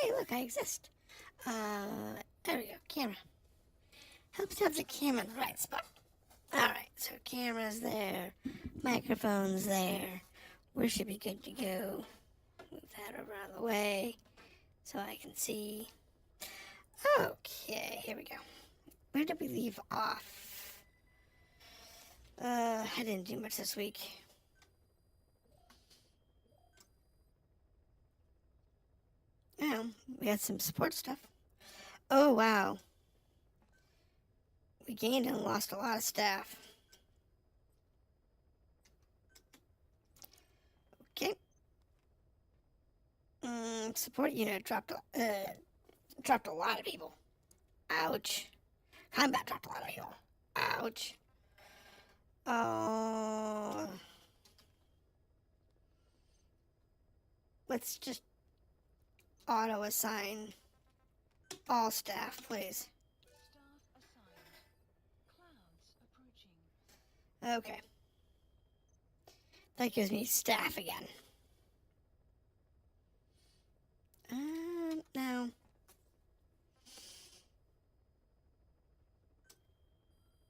Hey, look, I exist. There we go, camera. Helps to have the camera in the right spot. Alright, so camera's there, microphone's there. We should be good to go. Move that over out of the way so I can see. Okay, here we go. Where did we leave off? I didn't do much this week. Well, we had some support stuff. Oh, wow. We gained and lost a lot of staff. Okay. Support unit dropped a lot of people. Ouch. Combat dropped a lot of people. Ouch. Oh. Let's just auto assign all staff, please. Staff assigned. Clouds approaching. Okay. That gives me staff again. Now.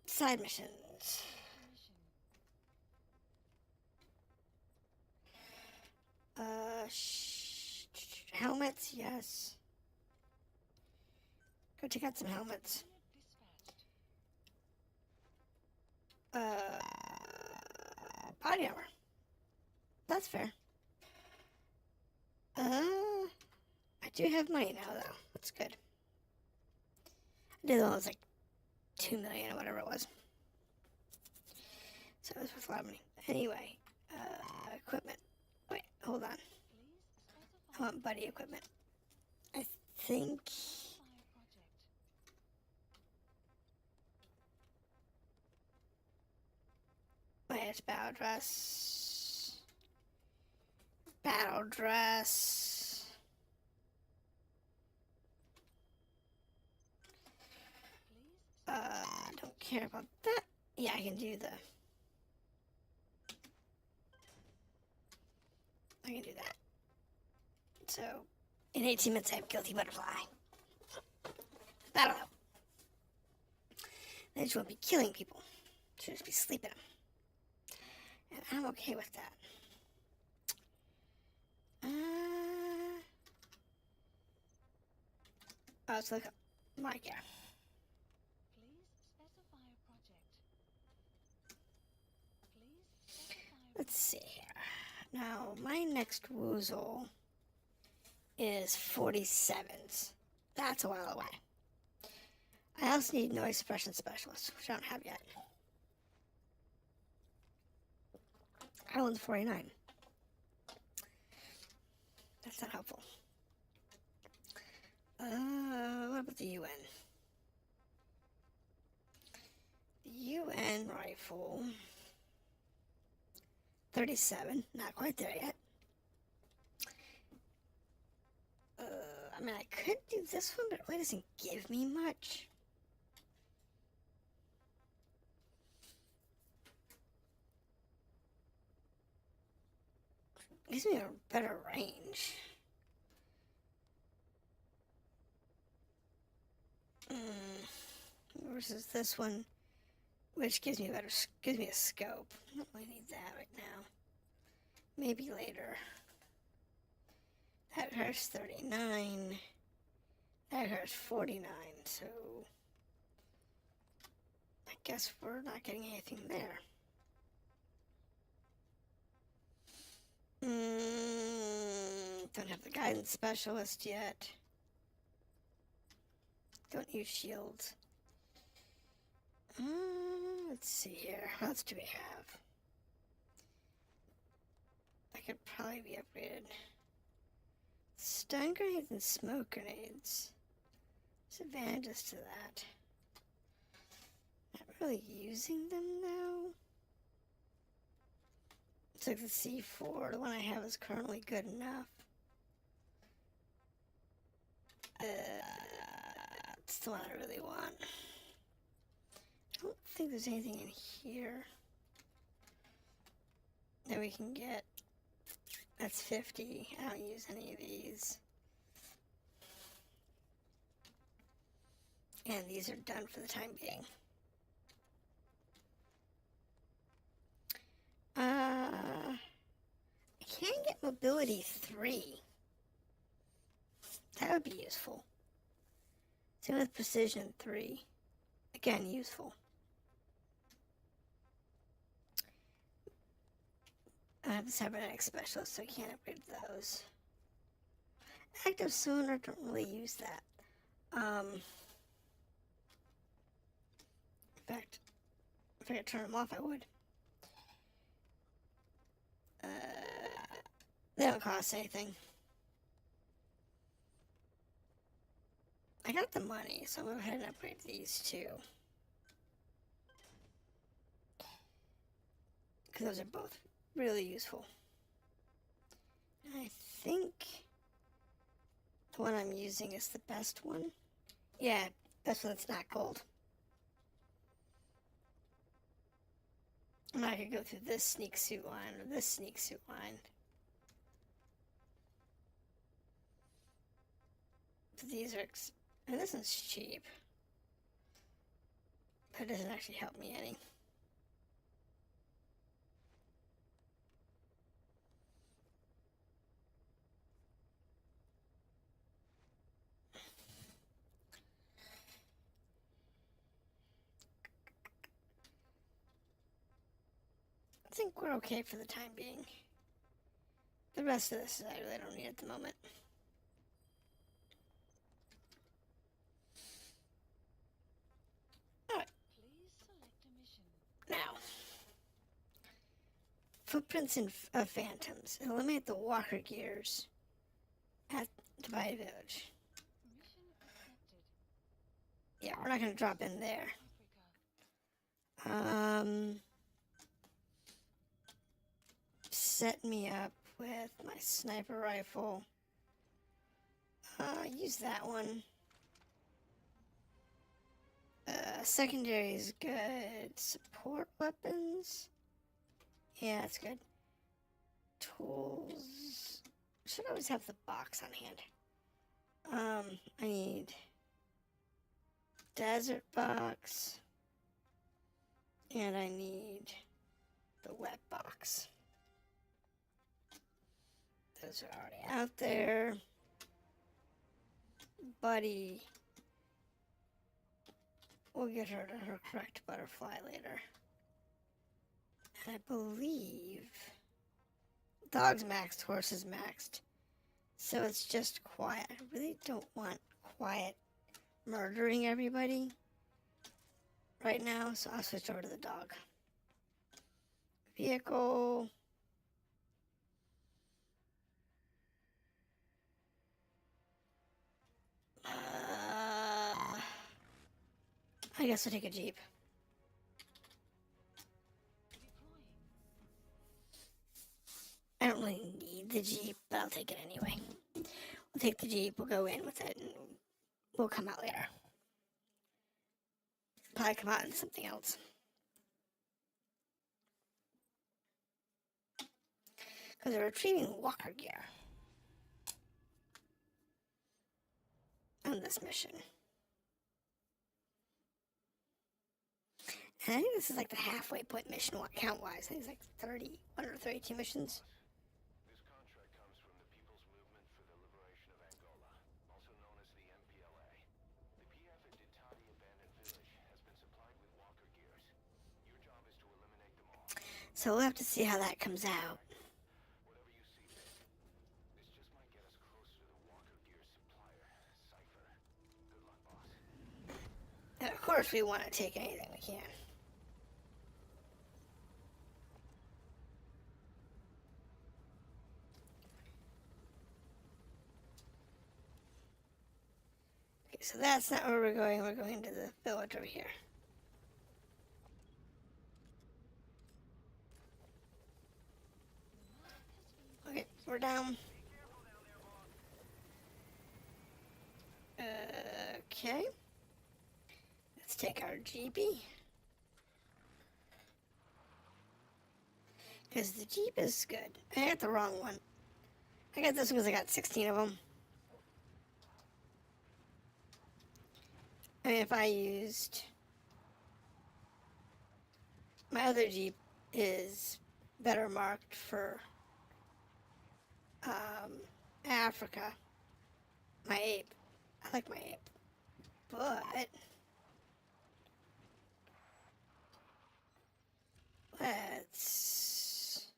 Side missions. Helmets, yes. Go check out some helmets. Body armor. That's fair. I do have money now, though. That's good. I did the one that was like 2 million or whatever it was. So it was worth a lot of money. Anyway, equipment. Wait, hold on. I want buddy equipment. I think. Wait, it's battle dress. Battle dress. I don't care about that. Yeah, I can do the. I can do that. So, in 18 minutes, I have Guilty Butterfly. That'll help. They just won't be killing people. Should just be sleeping them. And I'm okay with that. Let's look up my gear. Let's see here. Now, my next woozle is 47s. That's a while away. I also need noise suppression specialist, which I don't have yet. Island's 49. That's not helpful. What about the UN? The UN rifle. 37. Not quite there yet. I mean, I could do this one, but it really doesn't give me much. It gives me a better range. Versus this one, which gives me a scope. I don't really need that right now. Maybe later. That hurts 39. That hurts 49. So I guess we're not getting anything there. Don't have the guidance specialist yet. Don't use shields. Let's see here. What else do we have? That could probably be upgraded. Stun grenades and smoke grenades. There's advantages to that. Not really using them though. It's like the C4, the one I have is currently good enough. That's the one I really want. I don't think there's anything in here that we can get. That's 50. I don't use any of these. And these are done for the time being. I can get mobility 3. That would be useful. Same with precision 3. Again, useful. I have a cybernetic specialist, so I can't upgrade those. Active sonar, don't really use that. In fact, if I could turn them off, I would. They don't cost anything. I got the money, so I'm going to go ahead and upgrade these two. Because those are both really useful. I think the one I'm using is the best one. Yeah, that's one that's not gold. And I could go through this sneak suit line or this sneak suit line. But these are, and this one's cheap. But it doesn't actually help me any. I think we're okay for the time being. The rest of this I really don't need at the moment. Alright. Please select a mission. Now. Footprints of phantoms. Eliminate the walker gears at Dubai Village. Mission accepted. Yeah, we're not going to drop in there. Africa. Set me up with my sniper rifle. Use that one. Secondary is good. Support weapons. Yeah, that's good. Tools. Should always have the box on hand. I need desert box. And I need the wet box. Those are already out there. Buddy. We'll get her to her correct butterfly later. And I believe dog's maxed, horse is maxed. So it's just quiet. I really don't want quiet murdering everybody right now, so I'll switch over to the dog. Vehicle. I guess I'll take a Jeep. I don't really need the Jeep, but I'll take it anyway. We'll take the Jeep, we'll go in with it, and we'll come out later. Probably come out in something else. Because we're retrieving walker gear on this mission. And I think this is like the halfway point mission count-wise. I think it's like 31 or 32 missions. This contract comes from the People's Movement for the Liberation of Angola, also known as the MPLA. The PF at Ditati Abandoned Village has been supplied with walker gears. Your job is to eliminate them all. So we'll have to see how that comes out. Whatever you see fit. This just might get us closer to the walker gear supplier, Cypher. Good luck, boss. And of course we want to take anything we can. Okay, so that's not where we're going. We're going to the village over here. Okay, we're down. Okay. Let's take our GP. Because the Jeep is good. I got the wrong one. I got this one because I got 16 of them. I mean, if I used my other Jeep is better marked for Africa. My ape. I like my ape. But let's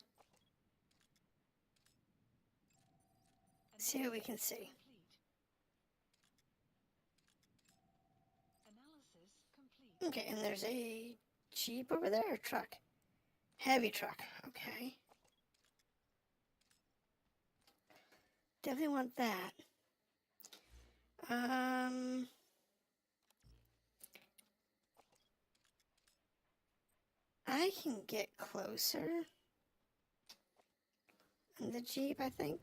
see what we can see. Analysis complete. Okay, and there's a Jeep over there, or truck? Heavy truck. Okay. Definitely want that. I can get closer in the Jeep, I think.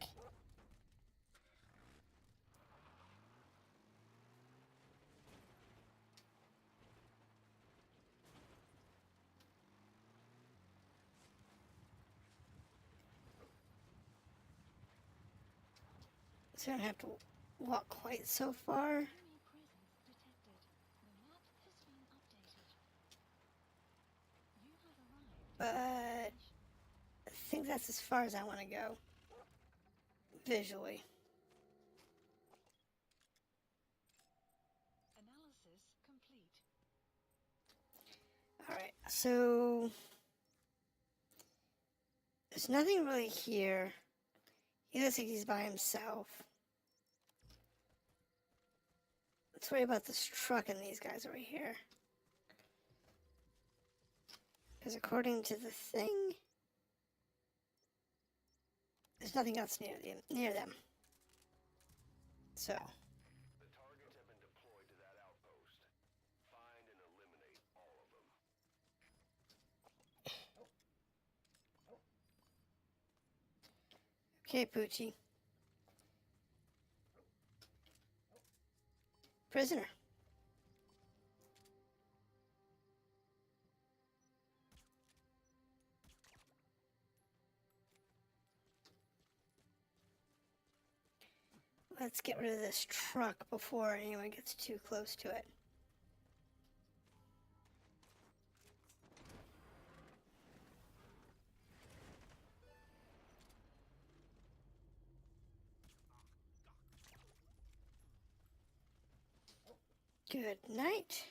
So I don't have to walk quite so far. Enemy presence detected. The map has been updated. You have arrived. But I think that's as far as I want to go. Visually. Analysis complete. Alright, so there's nothing really here. He looks like he's by himself. Let's worry about this truck and these guys over here. Because according to the thing, there's nothing else near them. So, The targets have been deployed to that outpost. Find and eliminate all of them. okay, Poochie. Prisoner. Let's get rid of this truck before anyone gets too close to it. Good night.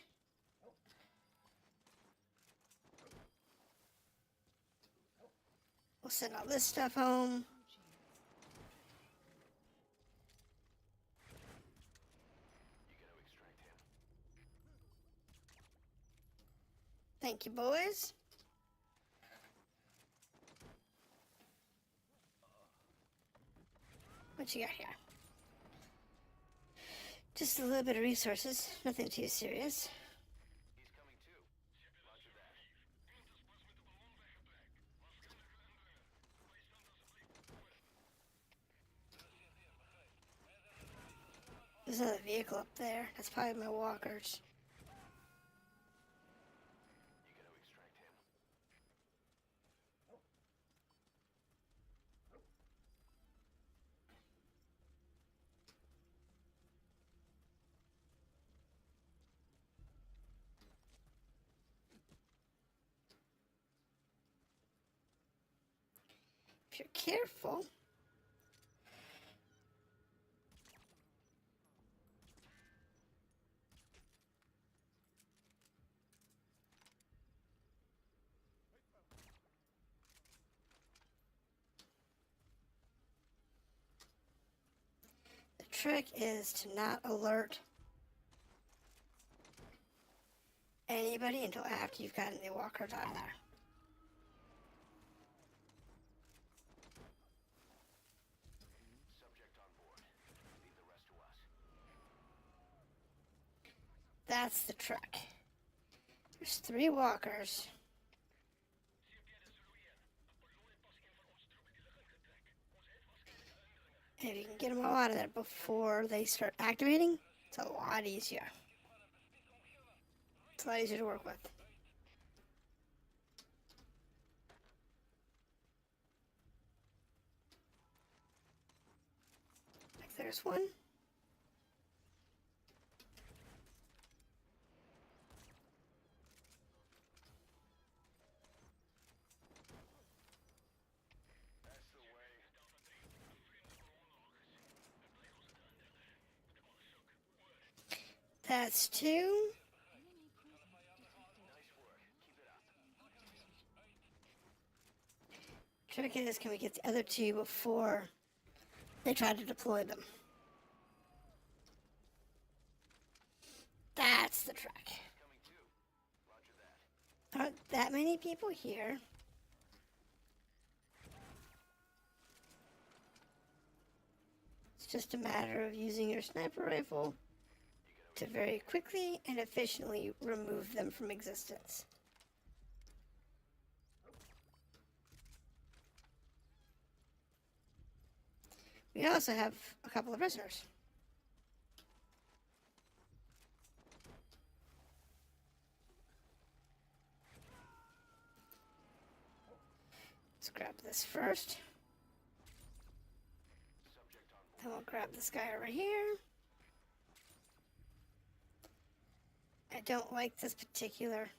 We'll send all this stuff home. You gotta extract him. Thank you, boys. What you got here? Just a little bit of resources. Nothing too serious. He's coming too. Roger that. There's another vehicle up there. That's probably my walkers. You gotta extract him. If you're careful. The trick is to not alert anybody until after you've gotten the walkers out of there. Subject on board. Leave the rest to us. That's the trick. There's 3 walkers. And if you can get them all out of there before they start activating, it's a lot easier. It's a lot easier to work with. Like there's one. That's 2. Enemy presence detected. Trick is, can we get the other 2 before they try to deploy them? That's the trick. Coming too. Roger that. There aren't that many people here. It's just a matter of using your sniper rifle to very quickly and efficiently remove them from existence. We also have a couple of prisoners. Let's grab this first. Subject on board. Then we'll grab this guy over here. I don't like this particular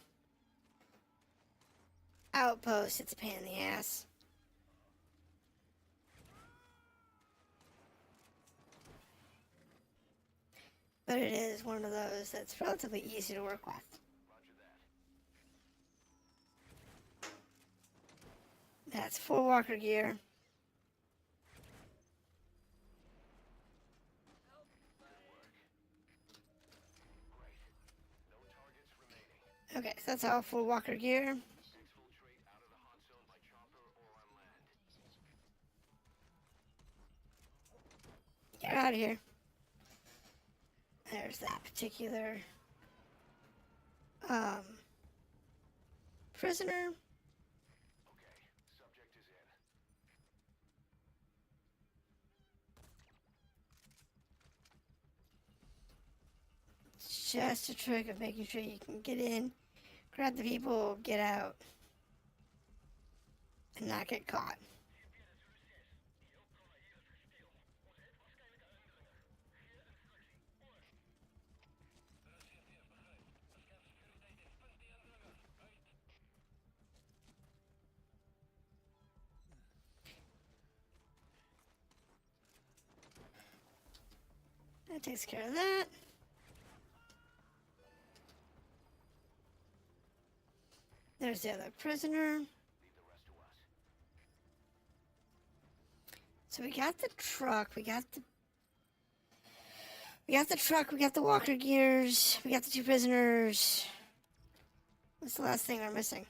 outpost. It's a pain in the ass. But it is one of those that's relatively easy to work with. Roger that. That's 4 walker gear. Great. No targets remaining. Okay, so that's all 4 walker gear. Exfiltrate out of the hot zone by chopper or on land. Get out of here. There's that particular prisoner. Okay. Subject is in. It's just a trick of making sure you can get in, grab the people, get out, and not get caught. That takes care of that. There's the other prisoner. Leave the rest to us. So we got the truck, we got the truck, we got the walker gears, we got the 2 prisoners. What's the last thing we're missing?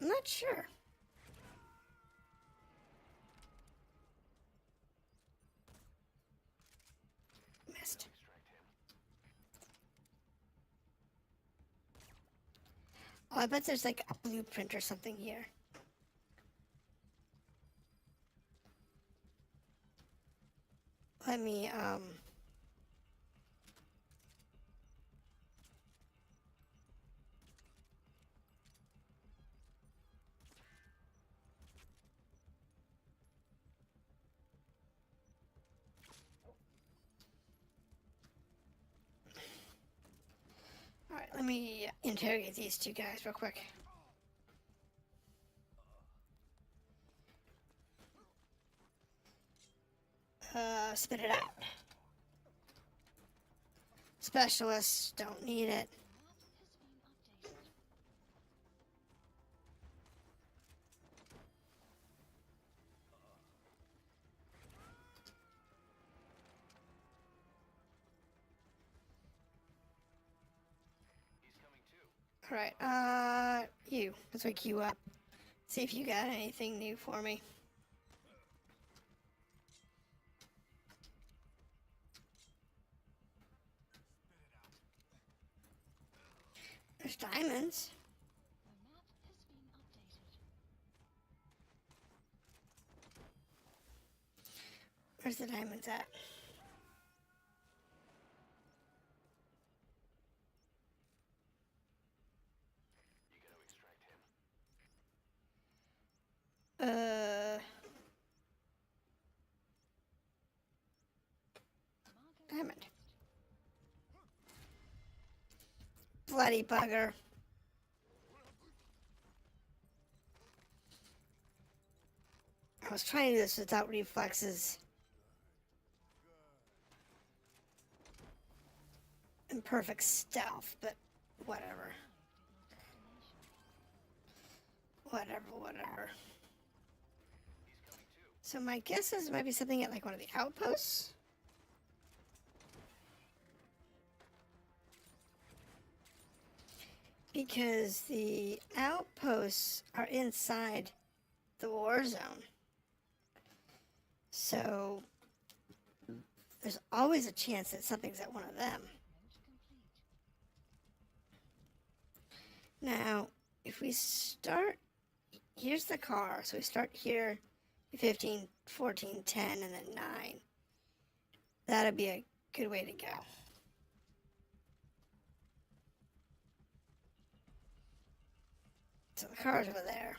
I'm not sure. Missed. Extract him. Oh, I bet there's like a blueprint or something here. Let me, Alright, let me interrogate these 2 guys real quick. Spit it out. Specialists don't need it. Map has been updated. He's coming too. Alright, you. Let's wake you up. See if you got anything new for me. There's diamonds. The map has been updated. Where's the diamonds at? You gotta extract him. Marker Diamond. Bloody bugger. I was trying to do this without reflexes. in perfect stealth, but whatever. Whatever. So my guess is it might be something at like one of the outposts. Because the outposts are inside the war zone. So there's always a chance that something's at one of them. Now, if we start, here's the car. So we start here, 15, 14, 10, and then 9. That'd be a good way to go. So the car's over there.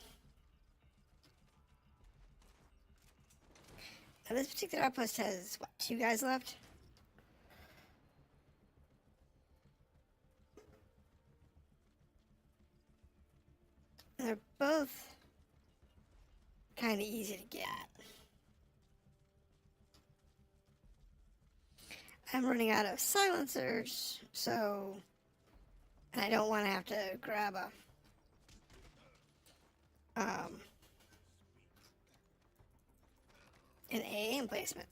Now this particular outpost has, what, 2 guys left? And they're both kind of easy to get. I'm running out of silencers, so... And I don't want to have to grab a... an AA emplacement.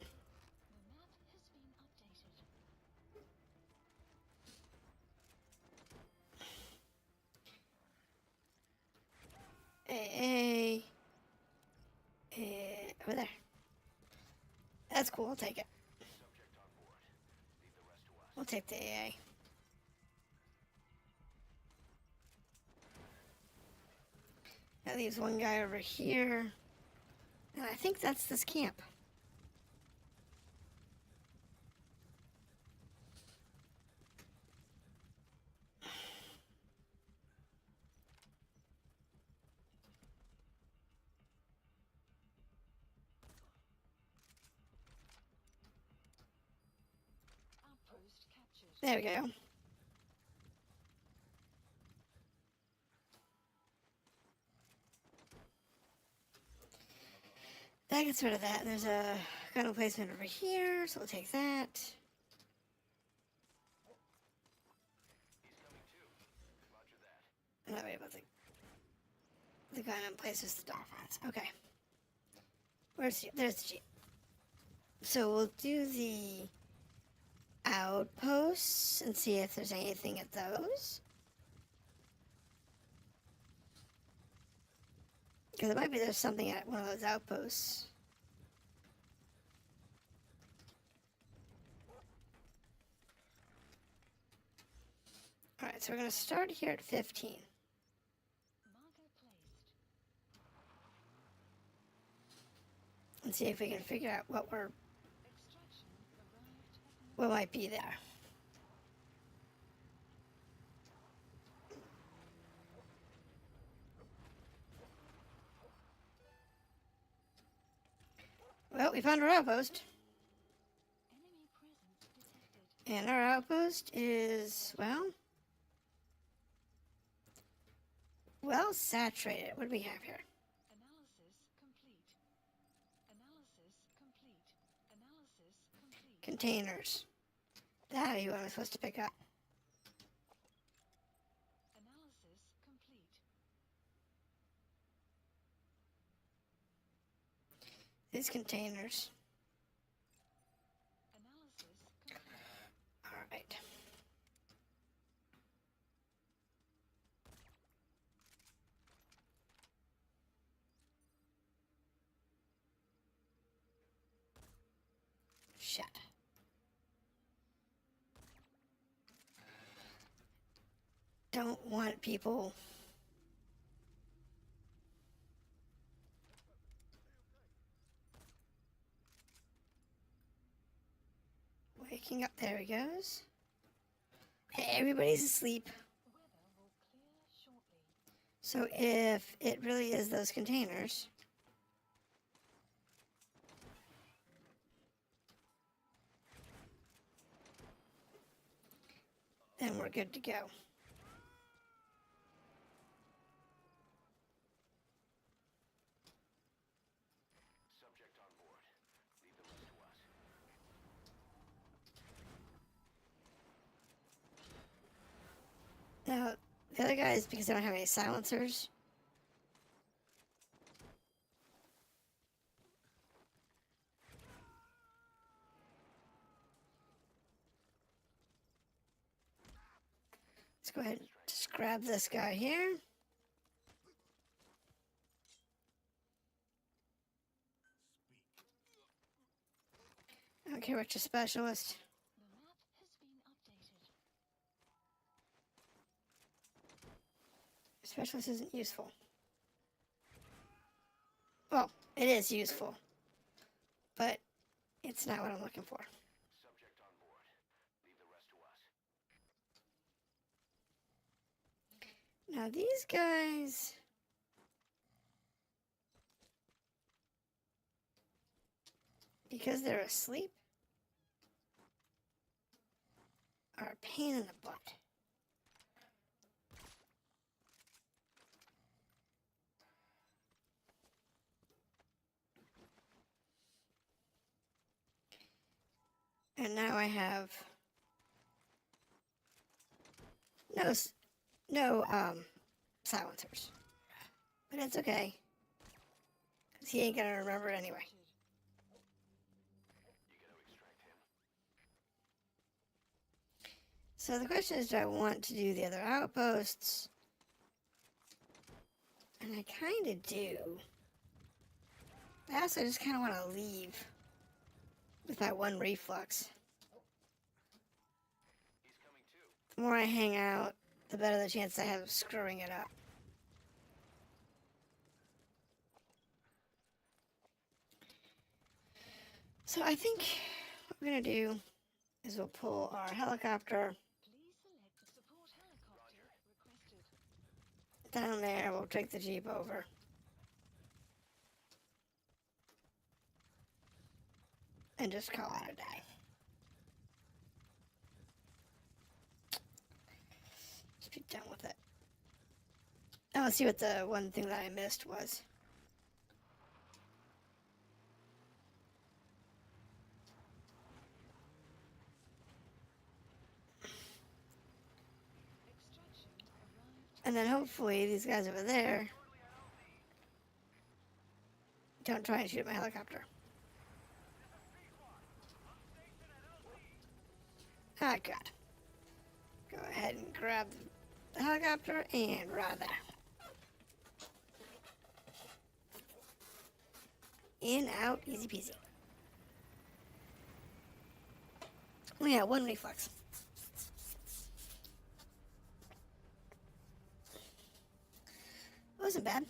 AA... over there. That's cool, I'll take it. We'll take the AA. That leaves one guy over here. And I think that's this camp. There we go. That gets rid of that. And there's a gun emplacement over here, so we'll take that. And that way about the gun emplaces the dolphins. Okay. There's the Jeep. So we'll do the outposts and see if there's anything at those. Because it might be there's something at one of those outposts. Alright, so we're going to start here at 15. And see if we can figure out what might be there. Well, we found our outpost. And our outpost is, well saturated. What do we have here? Containers. That is what I'm supposed to pick up. These containers. Alright. Shit. Don't want people waking up. There he goes. Hey, everybody's asleep. So if it really is those containers, then we're good to go. Subject on board. Leave the rest to us. Now, the other guys, because they don't have any silencers, let's go ahead and just grab this guy here. Okay, what's your specialist? The map has been updated. Specialist isn't useful. Well, it is useful, but it's not what I'm looking for. Subject on board. Leave the rest to us. Now, these guys, because they're asleep, are a pain in the butt. And now I have no silencers. But it's okay, because he ain't gonna remember it anyway. You gotta extract him. So the question is, do I want to do the other outposts? And I kind of do. I also just kind of want to leave with my one reflux. He's coming too. The more I hang out, the better the chance I have of screwing it up. So I think what we're going to do is we'll pull our helicopter Please select the support helicopter requested. down there. We'll take the Jeep over. And just call it a day. Just be done with it. Now let's see what the one thing that I missed was. Extraction arrived. And then hopefully these guys over there don't try and shoot my helicopter. Ah, God. Go ahead and grab the helicopter and run there. In, out, easy peasy. Oh yeah, one reflex. Wasn't bad. You've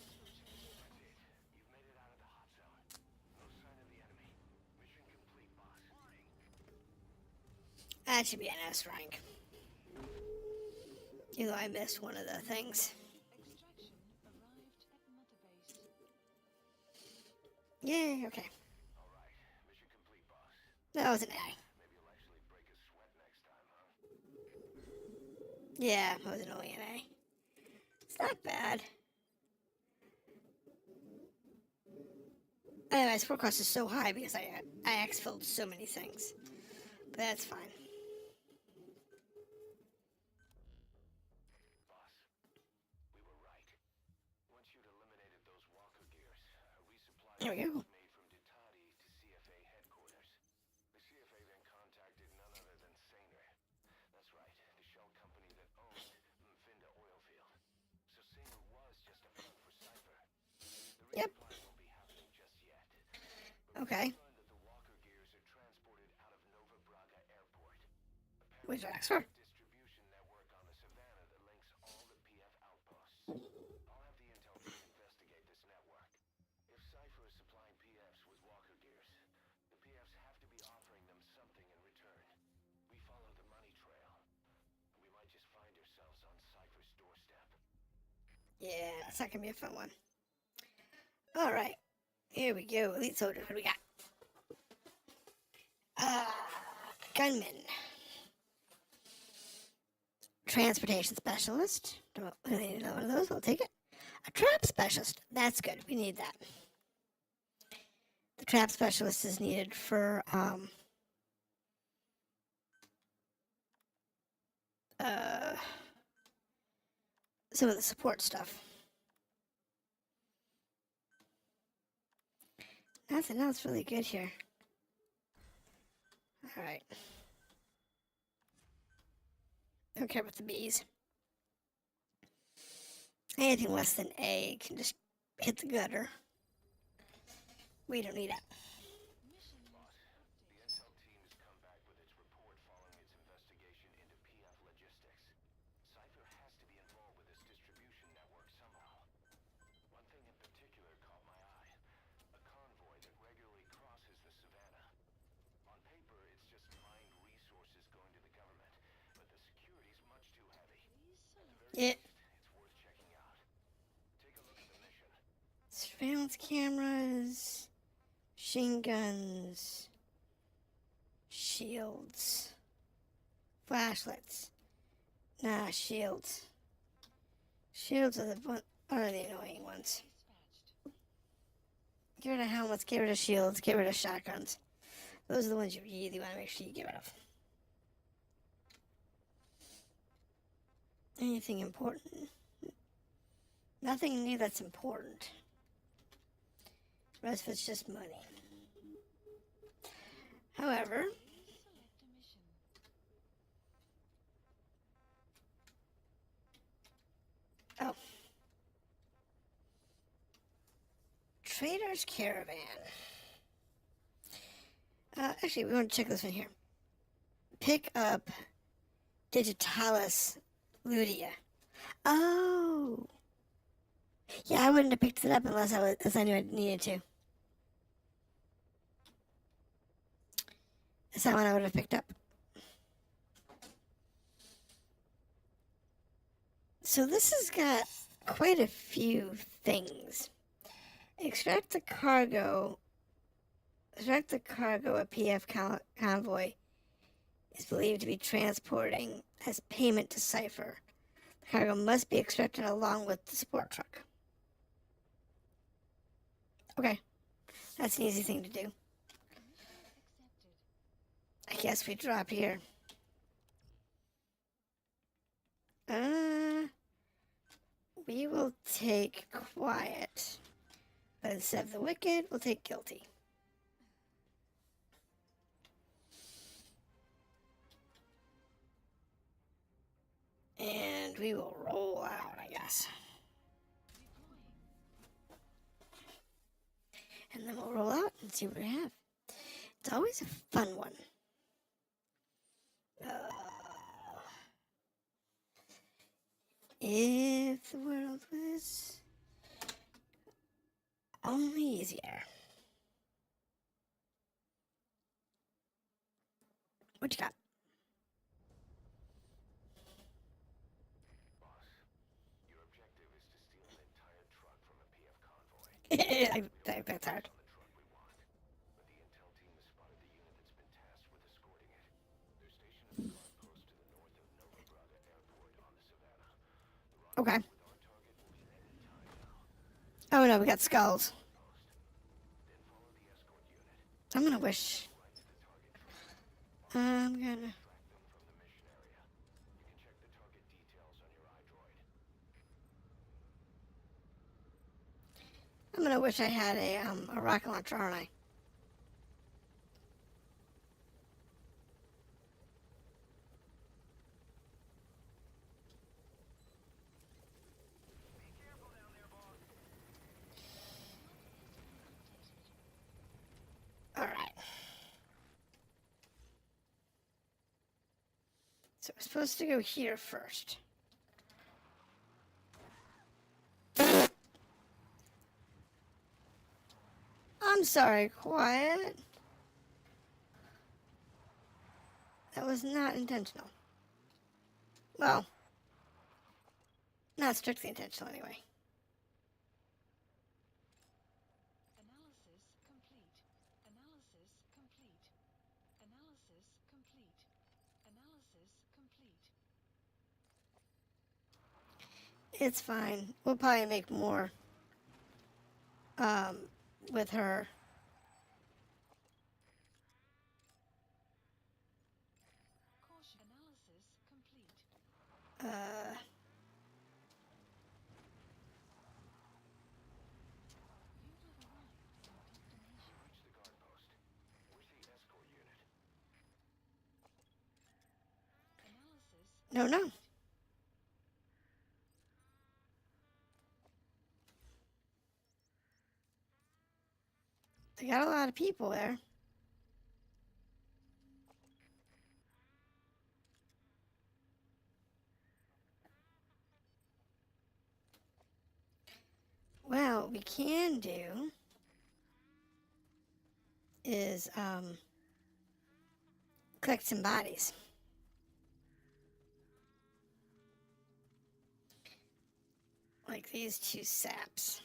made it out of the hot zone. No sign of the enemy. Mission complete, boss. That should be an S rank. Even though I missed one of the things. Extraction arrived at Mother Base. Yay, okay. All right. Mission complete, boss. That was an A. Maybe you'll actually break a sweat next time, huh? Yeah, it was only an A. It's not bad. Anyway, my support cost is so high because I exfilled so many things. But that's fine. Boss, we were right. Once you'd eliminated those walker gears, a resupply There we go. was made from Ditati to CFA headquarters. The CFA then contacted none other than Saner. That's right, the shell company that owned Mfinda Oilfield. So Saner was just a front for Cypher. The Yep. resupply won't be happening just yet. Okay. We learned that the walker gears are transported out of Nova Braga Airport. Which Apparently, racks for? distribution network on the Savannah that links all the PF outposts. I'll have the intel team investigate this network. If Cypher is supplying PFs with walker gears, the PFs have to be offering them something in return. We follow the money trail. We might just find ourselves on Cypher's doorstep. Yeah, that's not gonna be a fun one. Alright. Here we go. Elite soldiers. What do we got? Gunman. Transportation specialist. Don't really need one of those. We'll take it. A trap specialist. That's good. We need that. The trap specialist is needed for some of the support stuff. Nothing else really good here. Alright. Don't care about the B's. Anything less than A can just hit the gutter. We don't need it. Mission list The update. intel team has come back with its report following its investigation into PF logistics. Cypher has to be involved with this distribution network somehow. One thing in particular caught my eye. A convoy that regularly crosses the savannah. On paper, it's just mined resources going to the government, but the security's much too heavy. Please select Yeah. It's worth checking out. Take a look at the mission. Surveillance cameras, machine guns, shields, flashlights. Nah, shields. Shields are the annoying ones. dispatched. Get rid of helmets, get rid of shields, get rid of shotguns. Those are the ones you really want to make sure you get rid of. Anything important? Nothing new that's important. The rest of it's just money. However, Please select a mission. oh. Trader's Caravan. Actually, we want to check this one here. Pick up Digitalis Ludia. Oh. Yeah, I wouldn't have picked it up unless I knew I needed to. That's not one I would have picked up. So this has got quite a few things. Extract the cargo. Extract the cargo a PF convoy is believed to be transporting as payment to Cypher. The cargo must be extracted along with the support truck. Okay, that's an easy thing to do. Mission accepted. I guess we drop here. We will take quiet. But instead of the wicked, we'll take guilty. And we will roll out, I guess. Deploying. And then we'll roll out and see what we have. It's always a fun one. If the world was only easier. What you got? Boss, your objective is to steal an entire truck from a PF convoy. That's hard. On the truck we want. But the intel team has spotted the unit that's been tasked with escorting it. They're stationed at the guard post to the north of Nova Braga Airport on the Savannah. The Okay. rendezvous with our target will be any time now. Oh no, we got skulls. Post. Then follow the escort unit. I'm gonna wish. Right to the target truck. I'm gonna. Track them from the mission area. You can check the target details on your iDroid. I'm gonna wish I had a rocket launcher, aren't I? Alright. So we're supposed to go here first. I'm sorry, quiet. That was not intentional. Well, not strictly intentional anyway. Analysis complete. Analysis complete. Analysis complete. Analysis complete. It's fine. We'll probably make more with her. Caution. Analysis complete. No, no. They got a lot of people there. Well, what we can do is collect some bodies. Like these two saps.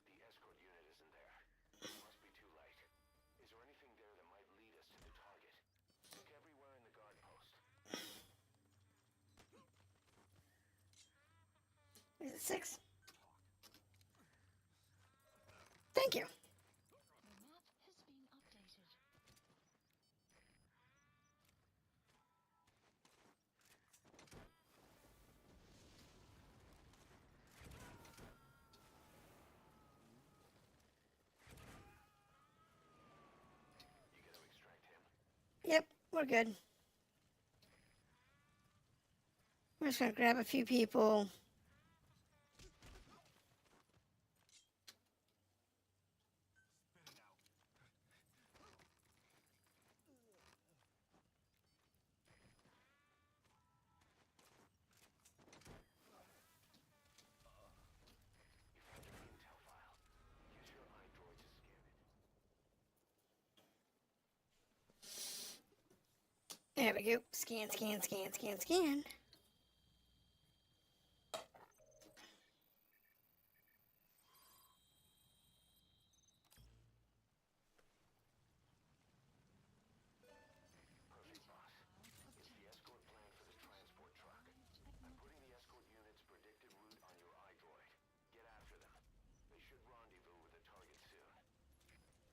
The escort unit isn't there. Must be too late. Is there anything there that might lead us to the target? Look everywhere in the guard post. Is it 6? Thank you. The map has been updated. You gotta extract him. Yep, we're good. We're just gonna grab a few people. You found your intel file. Use your iDroid to scan it. There we go. Scan, scan, scan, scan, scan. Perfect, boss. It's the escort plan for the transport truck. I'm putting the escort unit's predicted route on your iDroid. Get after them. They should rendezvous with the target soon. Guard post captured.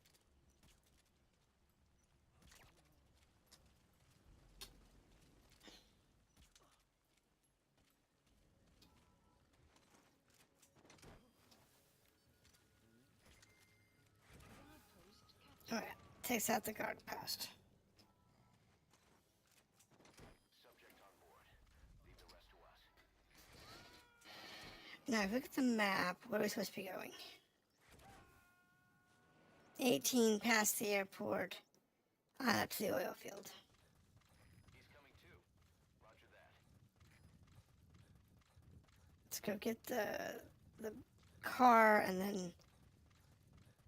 Alright, takes out the guard post. Subject on board. Leave the rest to us. Now, if we look at the map, where are we supposed to be going? 18 past the airport, on up to the oil field. He's coming too. Roger that. Let's go get the car and then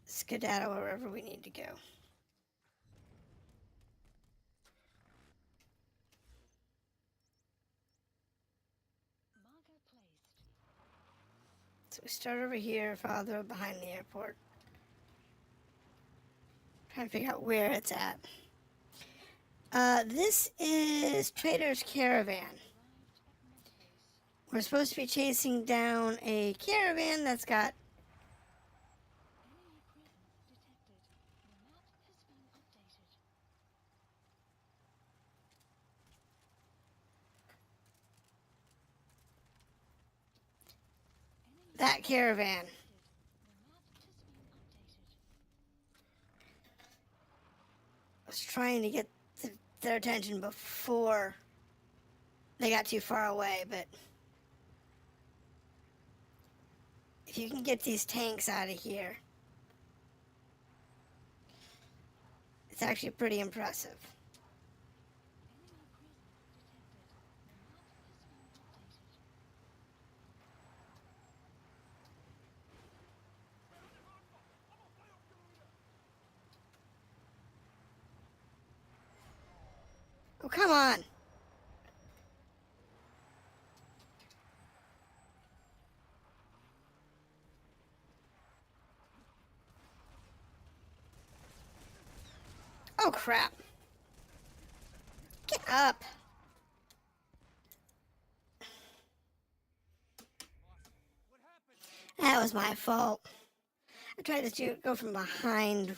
skedaddle wherever we need to go. Marker placed. So we start over here, farther behind the airport. Trying to figure out where it's at. This is Trader's Caravan. Arrived at medbase. We're supposed to be chasing down a caravan that's got Enemy presence detected. The map has been updated. Enemy that caravan. detected. The map has been updated. I was trying to get their attention before they got too far away, but if you can get these tanks out of here, it's actually pretty impressive. Enemy presence detected. The map has been updated. Oh, come on. Oh, crap. Get up. That was my fault. I tried to go from behind.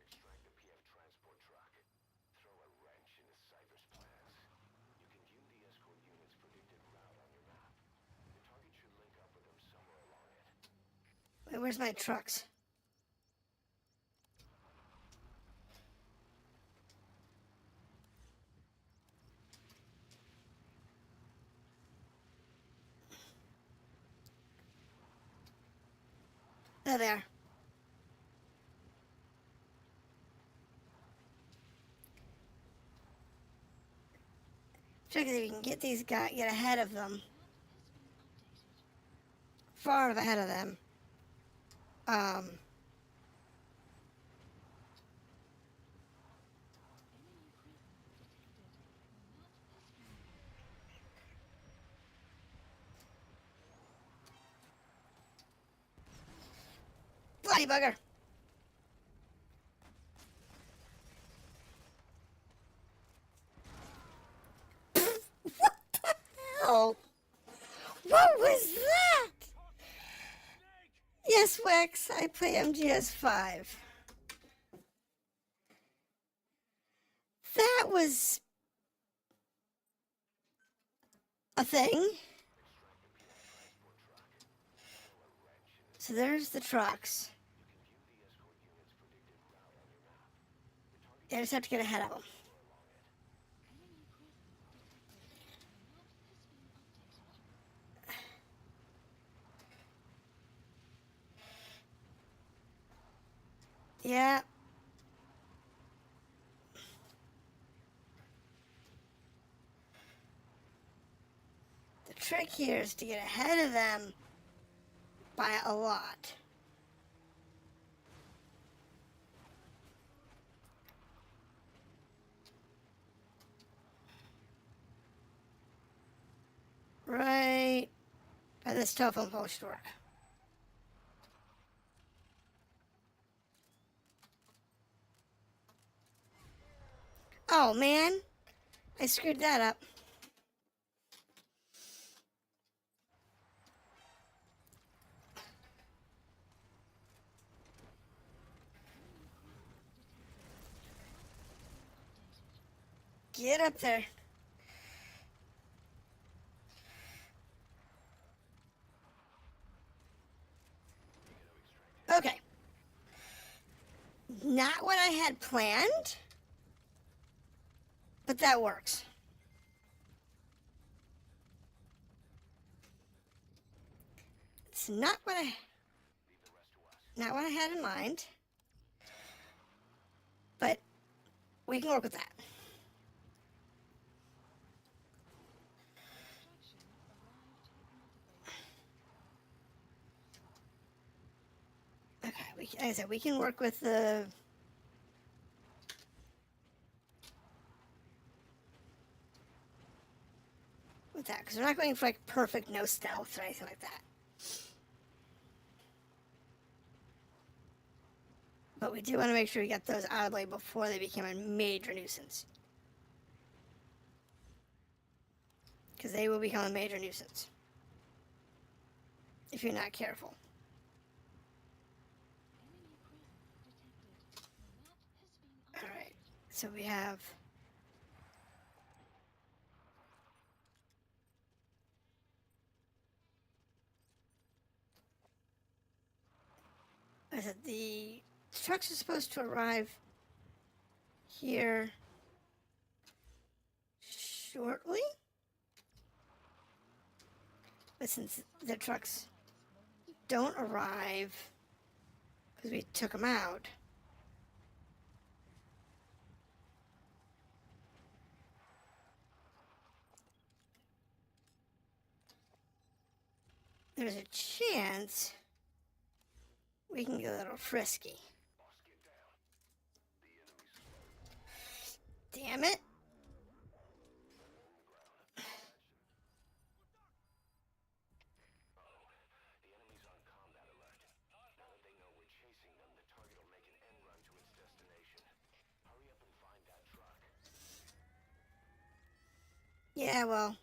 Extract the PF transport truck. Throw a wrench into Cypher's plans. You can Wait, where's my trucks? There they are. Check if you can get these guys, get ahead of them. Far ahead of them. Bloody bugger. What the hell? What was that? Yes, Wex, I play MGS5. That was a thing. So there's the trucks. I just have to get ahead of them. Yeah. The trick here is to get ahead of them by a lot. Right by this telephone pole should work. Oh man, I screwed that up. Get up there. Okay. Not what I had planned, but that works. It's not what I had in mind, but we can work with that. Okay, like I said, we can work with the that because we're not going for like perfect no stealth or anything like that. But we do want to make sure we get those out of the way before they become a major nuisance. Because they will become a major nuisance if you're not careful. Alright, so we have I said the trucks are supposed to arrive here shortly. But since the trucks don't arrive because we took them out, there's a chance we can get a little frisky. Damn it. Yeah, well,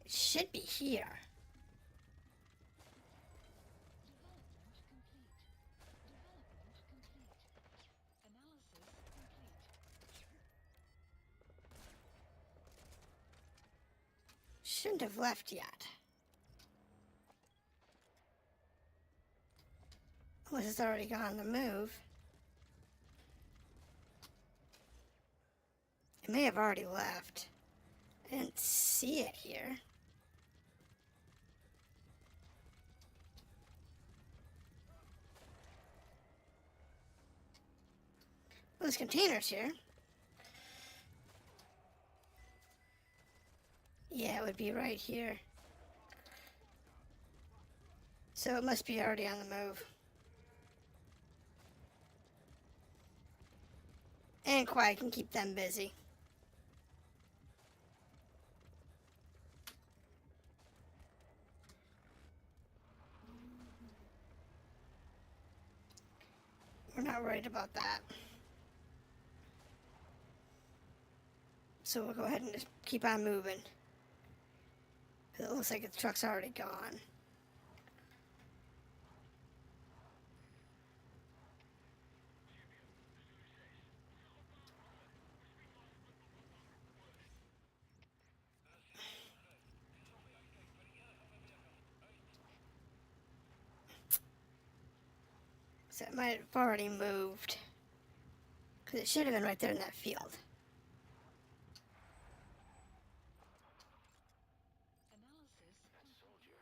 it should be here. Shouldn't have left yet. Unless it's already gone on the move. It may have already left. I didn't see it here. Well, there's containers here. Yeah, it would be right here. So it must be already on the move. And quiet can keep them busy. We're not worried about that. So we'll go ahead and just keep on moving. 'Cause it looks like the truck's already gone. So it might have already moved. Because it should have been right there in that field. Analysis That soldier, he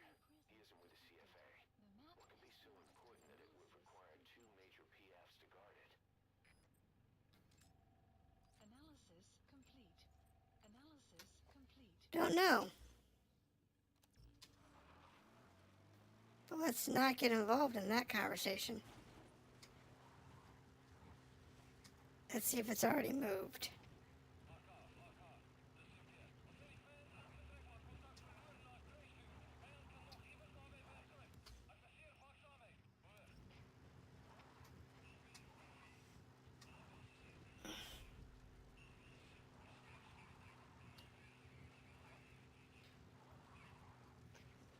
isn't with the CFA. The map What could be so important that it would require 2 major PFs to guard it? Analysis complete. Analysis complete. Don't know. But let's not get involved in that conversation. Let's see if it's already moved.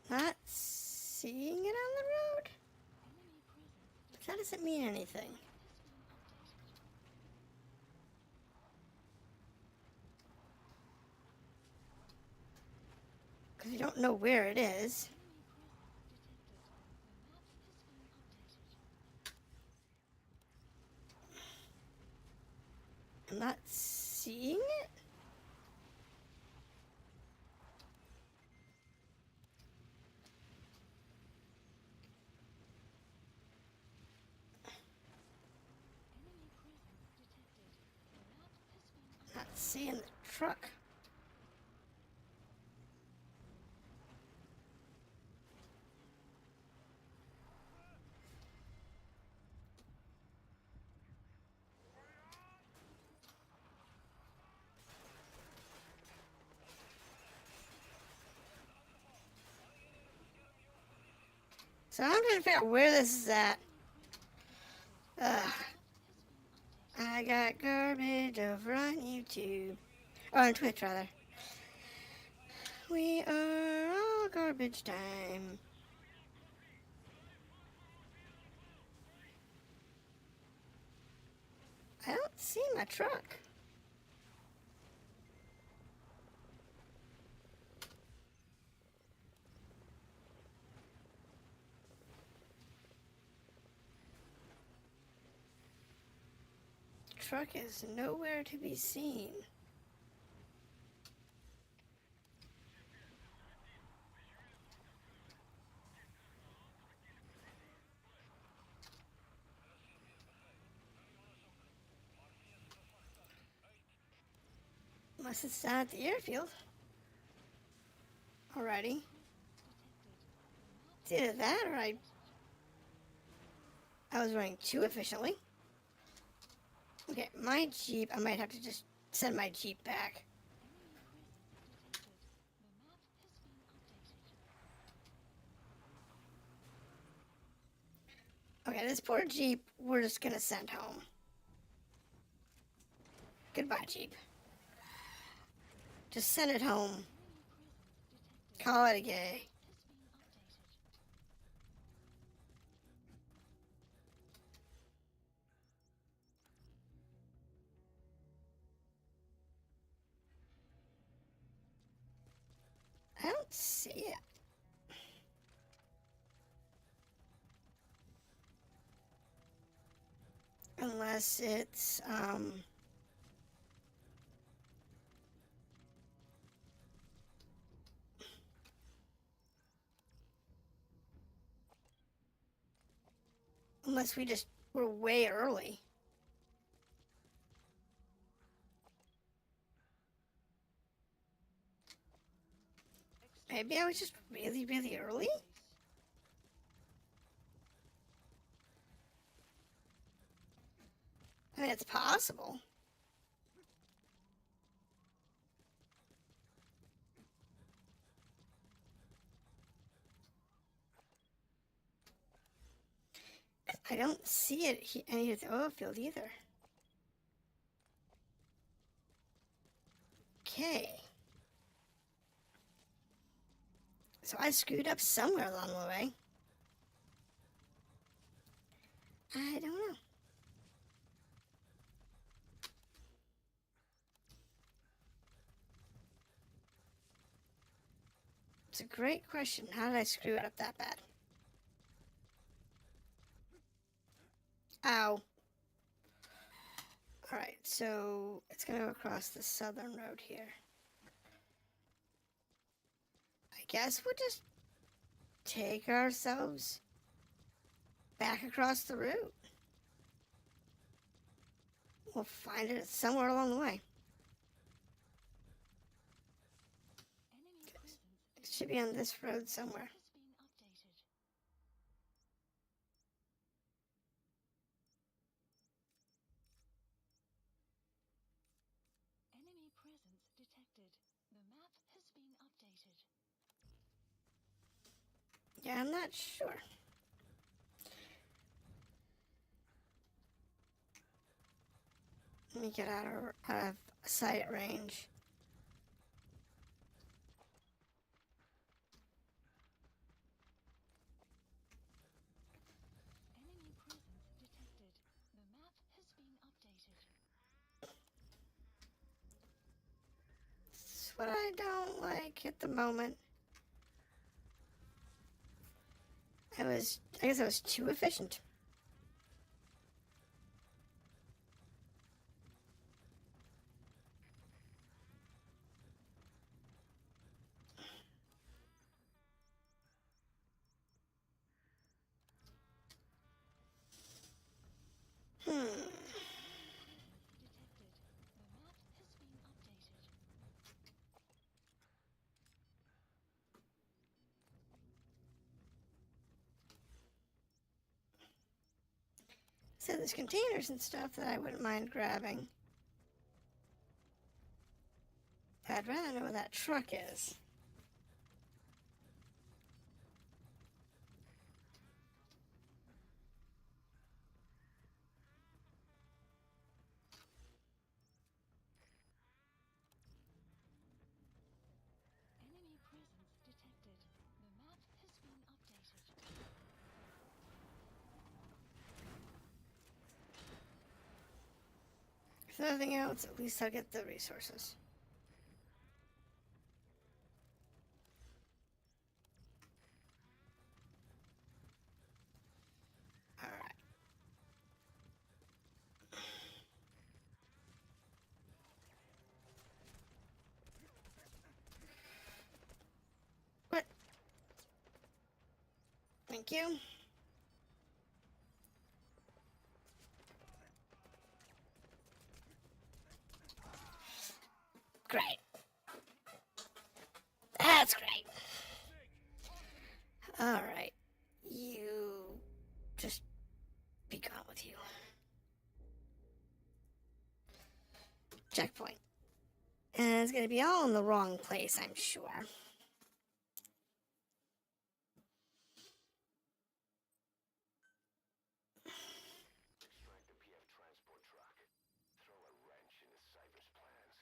Not seeing it on the road? Enemy presence That doesn't mean anything. has been updated. Because you don't know where it is. Enemy presence detected. The map has been updated. I'm not seeing it? Enemy presence detected. The map has been Not seeing the truck. So I'm trying to figure out where this is at. Ugh. I got garbage over on YouTube. Or on Twitch, rather. We are all garbage time. I don't see my truck. Truck is nowhere to be seen. Unless it's down at the airfield. Alrighty. It's either that or I was running too efficiently. Okay, my Jeep, I might have to just send my Jeep back. Okay, this poor Jeep, we're just gonna send home. Goodbye, Jeep. Just send it home. Call it a day. I don't see it. Unless it's, unless we just were way early. Maybe I was just really, really early? I mean, it's possible. I don't see it any of the oil field either. Okay. So I screwed up somewhere along the way. I don't know. It's a great question. How did I screw it up that bad? Ow. Alright, so it's going to go across the southern road here. I guess we'll just take ourselves back across the route. We'll find it somewhere along the way. Enemy presence It should be on this road somewhere. has been updated. Enemy presence detected. The map has been updated. Yeah, I'm not sure. Let me get out of sight range. Enemy presence detected. The map has been updated. It's what I don't like at the moment. I guess I was too efficient. Detected. The map has been updated. So there's containers and stuff that I wouldn't mind grabbing. But I'd rather know where that truck is. Enemy presence detected. The map has been updated. If nothing else, at least I'll get the resources. Alright. What? Thank you. Great. That's great. Alright. You just be gone with you. Checkpoint. And it's gonna be all in the wrong place, I'm sure. Extract the PF transport truck. Throw a wrench into Cypher's plans.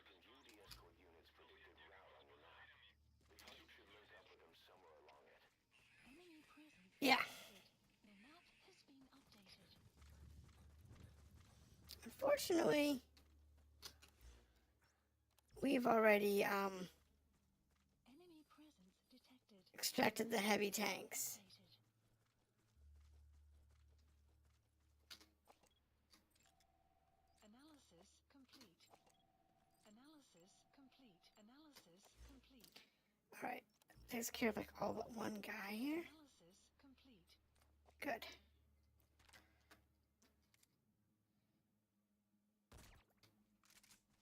You can view the escort unit's predicted route on your map. The target should link up with them somewhere along it. Enemy presence Yeah. detected. The map has been updated. Unfortunately, we've already Enemy presence detected. extracted the heavy tanks. Updated. takes care of like all but one guy here. Analysis complete. Good.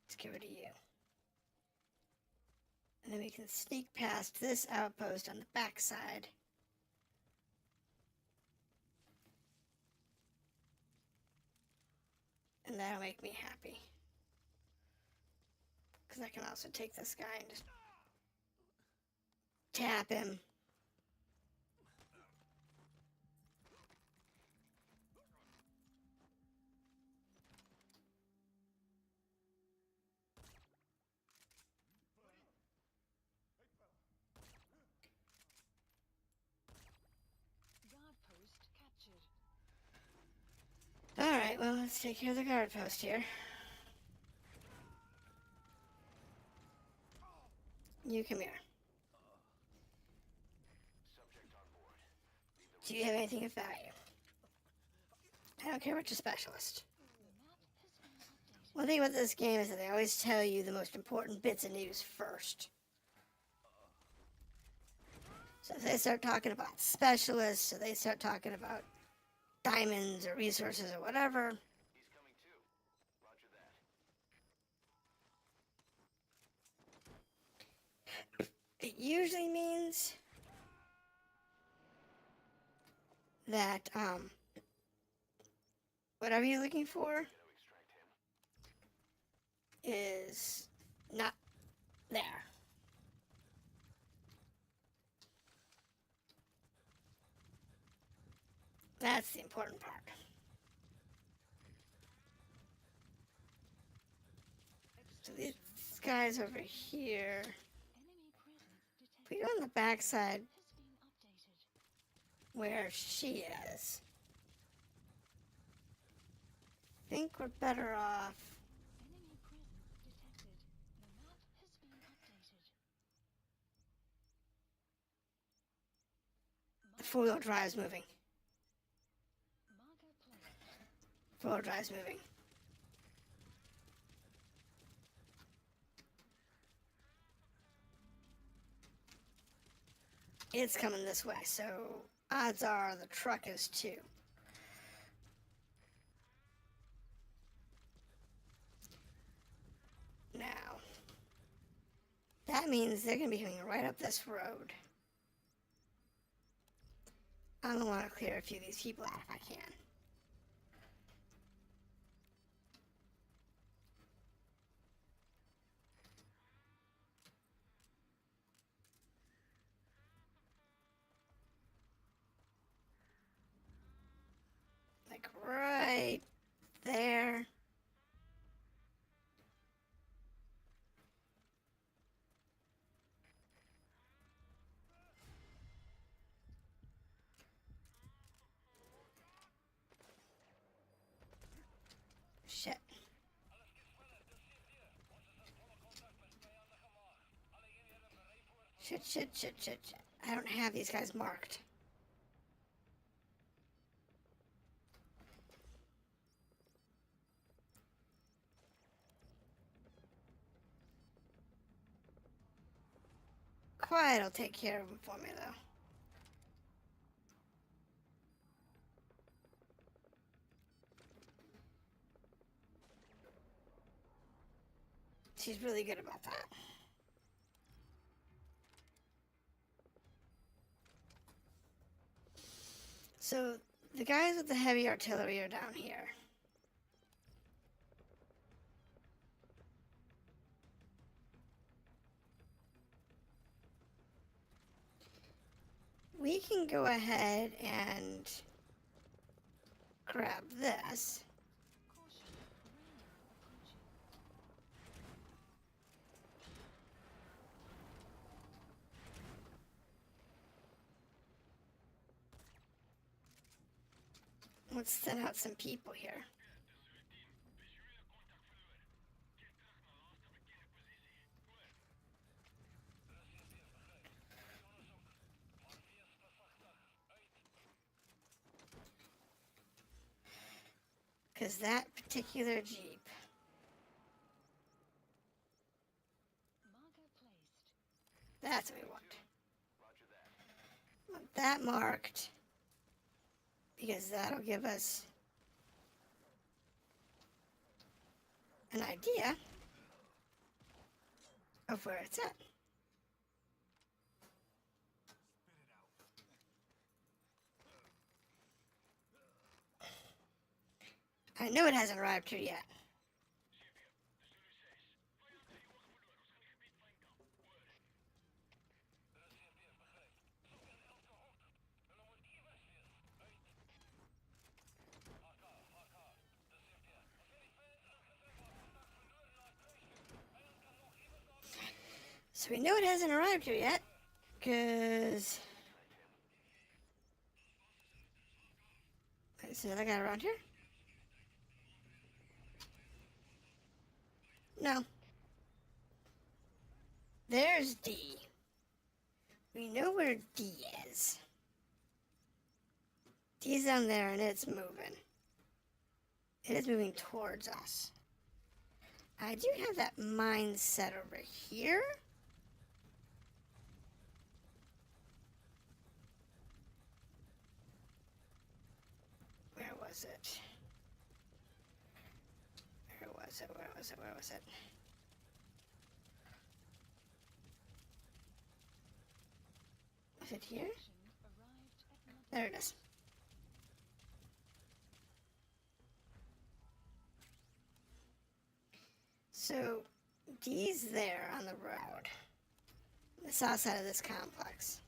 Let's get rid of you. And then we can sneak past this outpost on the backside. And that'll make me happy. Because I can also take this guy and just tap him. Guard post captured. Alright, well, let's take care of the guard post here. You come here. Subject on board. Do you have anything of value? I don't care what your specialist. The map has been updated. One thing about this game is that they always tell you the most important bits of news first. So if they start talking about specialists, or they start talking about diamonds or resources or whatever, He's coming too. Roger that. it usually means that whatever you're looking for Gotta extract him. is not there. That's the important part. So these guys over here. Enemy presence detected. If we go on the backside Has been updated. where she is, I think we're better off. Enemy presence detected. The map has been updated. The four-wheel drive's moving. Marker placed. Four-wheel drive's moving. It's coming this way, so odds are the truck is too. Now, that means they're going to be coming right up this road. I'm going to want to clear a few of these people out if I can. Like right there. Shit. Shit. I don't have these guys marked. Quiet will take care of them for me, though. She's really good about that. So, the guys with the heavy artillery are down here. We can go ahead and grab this. Caution. Rhino approaching. Let's send out some people here. Because that particular Jeep, Marker placed. that's what we want. Want that marked because that'll give us an idea of where it's at. I know it hasn't arrived here yet. So we know it hasn't arrived here yet, because... Is there another guy around here? No. There's D. We know where D is. D's down there and it's moving. It is moving towards us. I do have that mindset over here. Where was it? Where was it? Where was it? Where was it? Is it here? There it is. So, D's there on the road. The south side of this complex.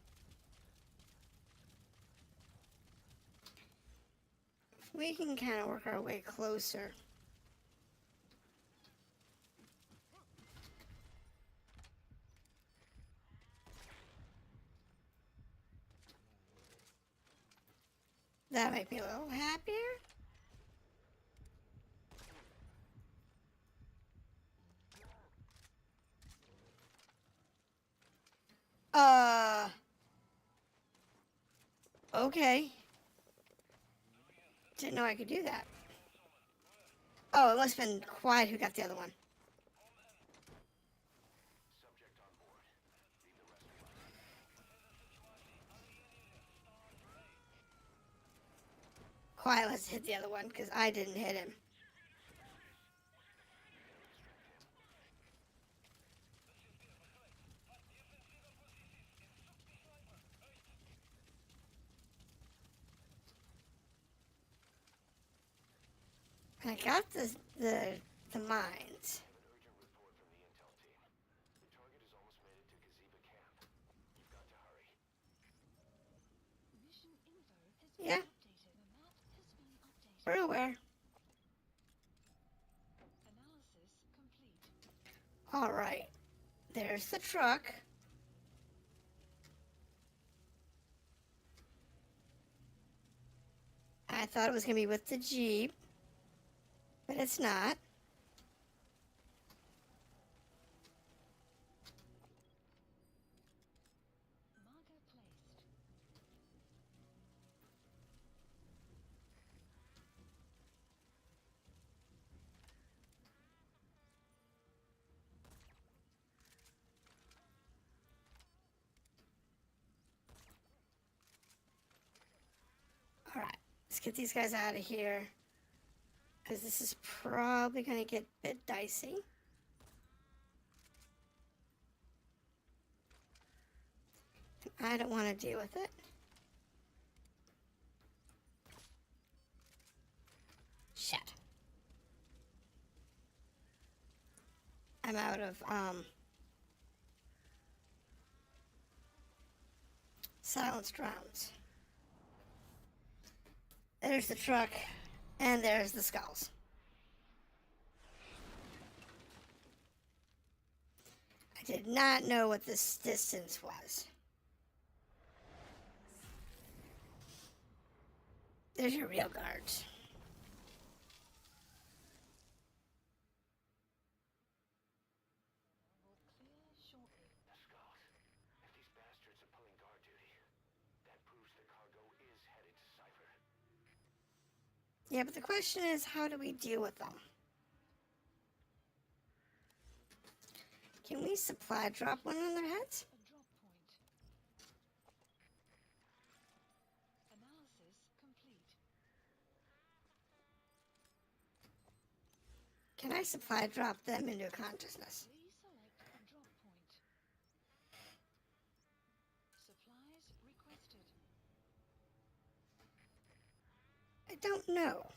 If we can kind of work our way closer. That might be a little happier. Okay. Didn't know I could do that. Oh, it must have been Quiet who got the other one. Subject on board. Leave the rest alone. Quiet must have hit the other one because I didn't hit him. I got the mines. An urgent report from the intel team. The target has almost made it to Gazeba camp. You've got to hurry. Mission info has been Yeah, updated. The map has been updated. we're aware. Analysis complete. All right. There's the truck. I thought it was going to be with the Jeep, but it's not. Marker placed. All right. Let's get these guys out of here, because this is probably going to get a bit dicey. I don't want to deal with it. Shit. I'm out of silenced rounds. There's the truck, and there's the skulls. I did not know what this distance was. There's your real guards. Will clear shortly. The skulls. If these bastards are pulling guard duty, that proves the cargo is headed to Cypher. Yeah, but the question is, how do we deal with them? Can we supply drop one on their heads? A drop point. Can I supply drop them into consciousness? Please select a drop point. Supplies requested. I don't know.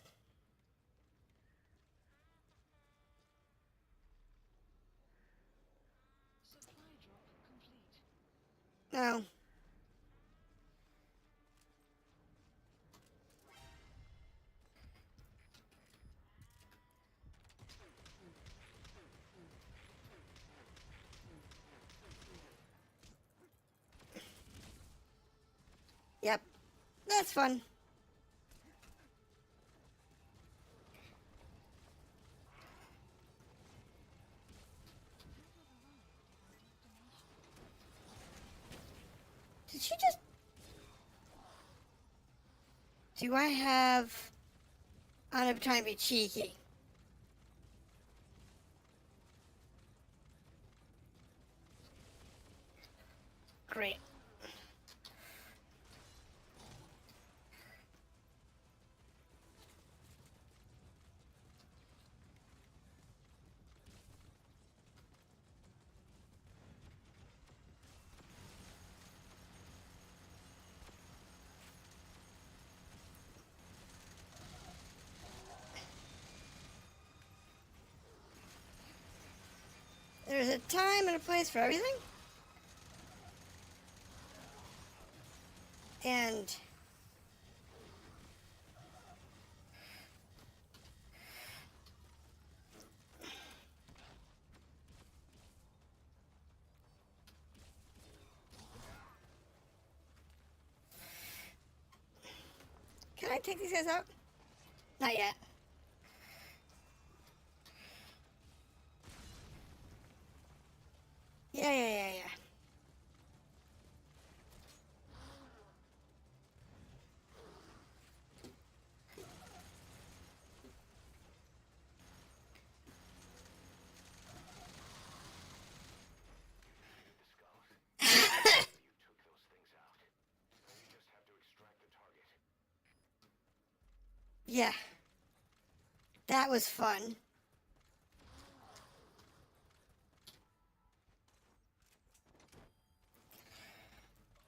Supply drop complete. No. Yep. That's fun. You have arrived at your destination. Did she just... Do I have... I'm trying to be cheeky. Great. There's a time and a place for everything. And can I take these guys out? Not yet. Yeah. The skulls. You took those things out. Now you just have to extract the target. Yeah. That was fun.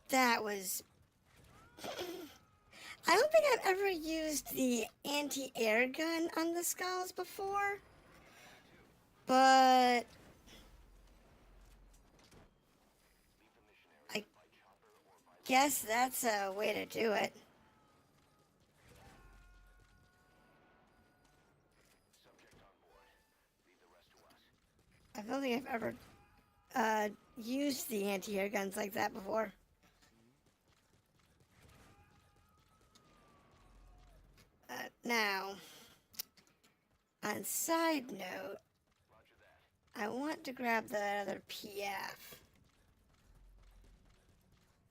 That was... I don't think I've ever used the anti-air gun on the skulls before. But... Leave the mission I area by chopper or by guess that's a way to do it. subject on board. Leave the rest to us. I don't think I've ever used the anti-air guns like that before. Now, on side note, Roger that. I want to grab the other PF.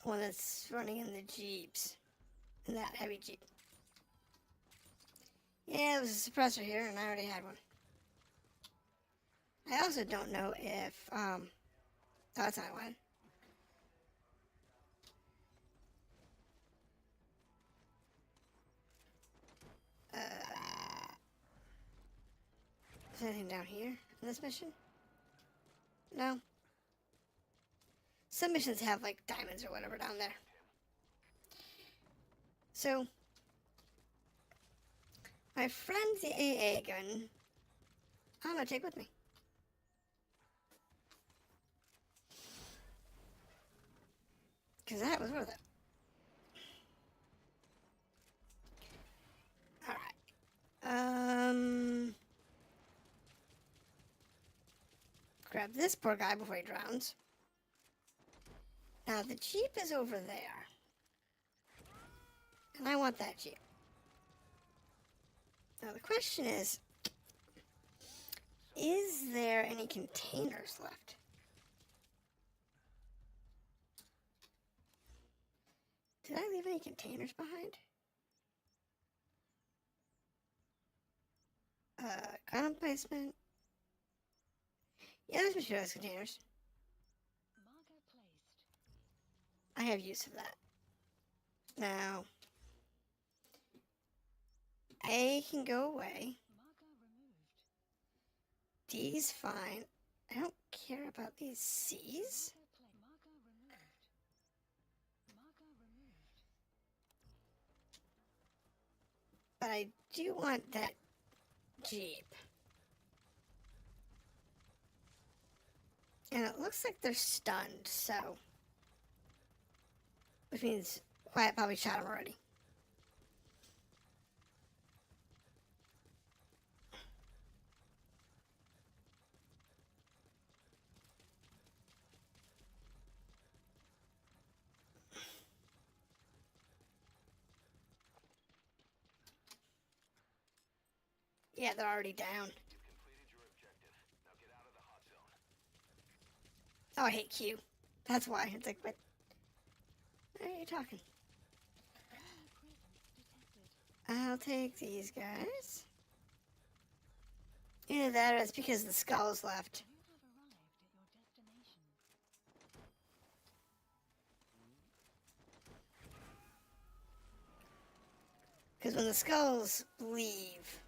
One that's running in the Jeeps. In that heavy Jeep. Yeah, there was a suppressor here, and I already had one. I also don't know if, oh, that's not one. Is there anything down here in this mission? No. Some missions have, like, diamonds or whatever down there. So, my friend's the a.k.a. gun, I'm gonna take with me. Because that was worth it. Alright. Grab this poor guy before he drowns. Now, the Jeep is over there. And I want that Jeep. Now, the question is there any containers left? Did I leave any containers behind? Condom placement. Yeah, this machine has containers. Marker placed. I have use of that. Now, A can go away. Marker removed. D's fine. I don't care about these C's. Marker removed. Marker removed. But I do want that Jeep. And it looks like they're stunned, so. Which means Wyatt probably shot him already. Yeah, they're already down. You've completed your objective. Now get out of the hot zone. Oh, I hate Q. That's why. It's like, what are you talking? Enemy presence detected. I'll take these guys. Either that or it's because the skull's left. You have arrived at your destination. Because when the skulls leave,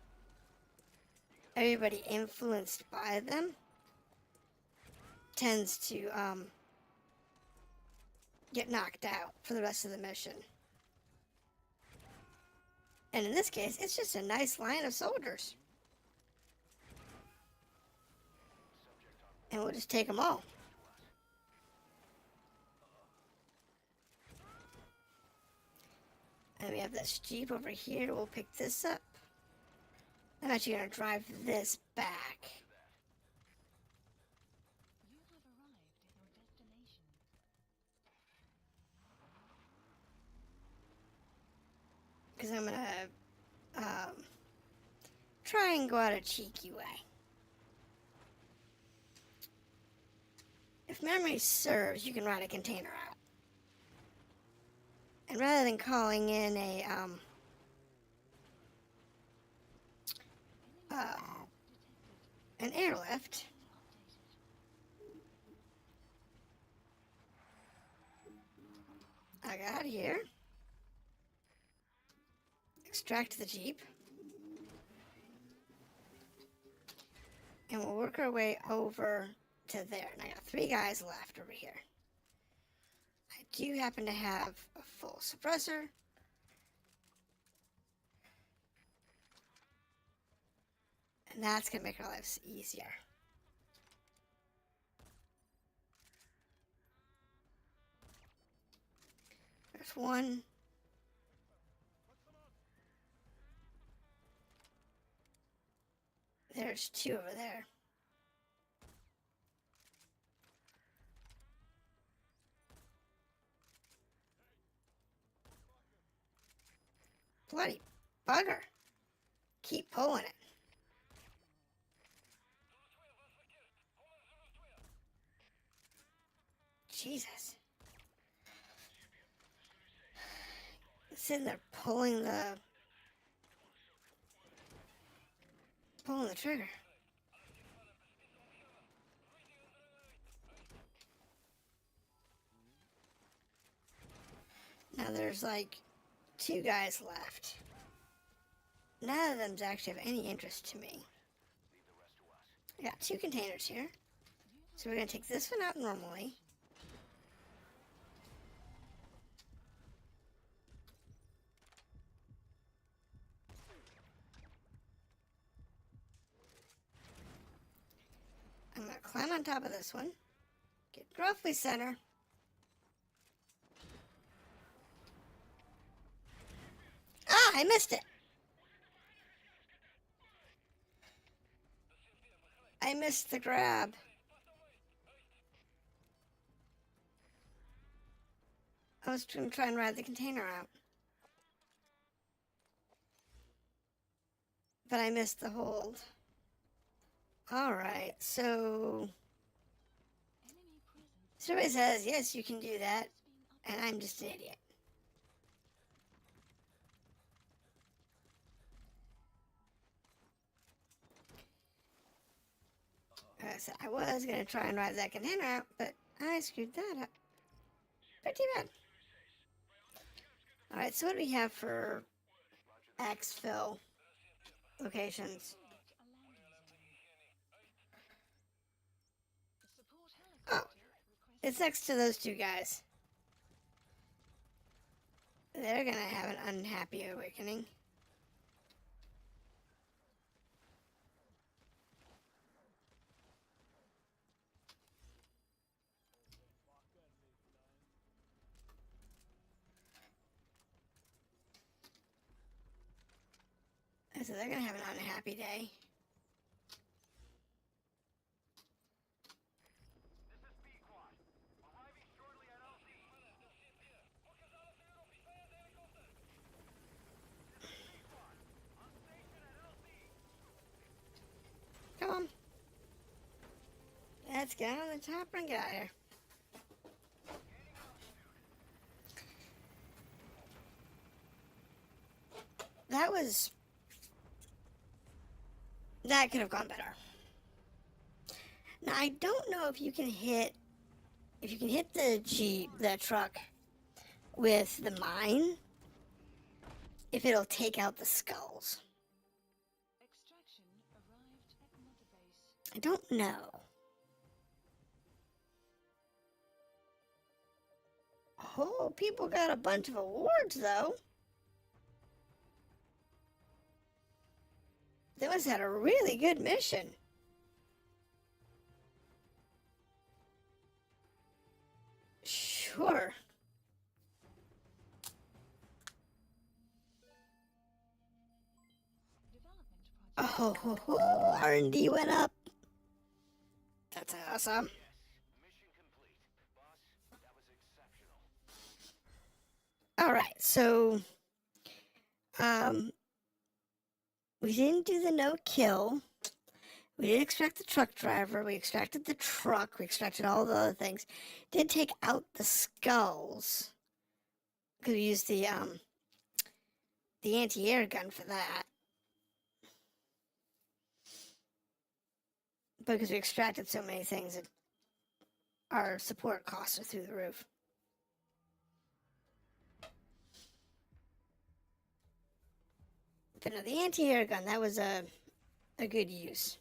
everybody influenced by them tends to get knocked out for the rest of the mission. And in this case, it's just a nice line of soldiers. And we'll just take them all. And we have this Jeep over here. We'll pick this up. I'm actually going to drive this back. You have arrived at your destination. Because I'm going to try and go out a cheeky way. If memory serves, you can ride a container out. And rather than calling in an airlift, I got here, extract the Jeep, and we'll work our way over to there. And I got 3 guys left over here. I do happen to have a full suppressor. And that's going to make our lives easier. There's one. There's 2 over there. Bloody bugger. Keep pulling it. Jesus. Sitting there pulling the trigger. Now there's like 2 guys left. None of them's actually of any interest to me. I got 2 containers here. So we're going to take this one out normally. I'm going to climb on top of this one. Get roughly center. Ah, I missed it. I missed the grab. I was going to try and ride the container out. But I missed the hold. Alright, so Enemy presence everybody says, yes, you can do that. And I'm just an idiot. Like I said, I was going to try and ride that container out, but I screwed that up. Pretty bad. Alright, so what do we have for exfil locations? a landing zone. It's next to those two guys. They're gonna have an unhappy awakening. So they're gonna have an unhappy day. This is B-Quad. Arriving shortly at LZ. This is B-Quad. On station at LZ. Come on. Let's get on the chopper and get out of here. That could have gone better. Now I don't know if you can hit the truck with the mine, if it'll take out the skulls. Extraction arrived at Mother Base. I don't know. Oh, people got a bunch of awards though. They must have had a really good mission. Sure. Development project. Oh, R&D went up. That's awesome. Yes. Mission complete. Boss, that was exceptional. All right, so we didn't do the no kill. We did extract the truck driver. We extracted the truck. We extracted all the other things. Did take out the skulls because we used the anti-air gun for that. Because we extracted so many things, that our support costs are through the roof. But no, the anti-air gun, that was a good use.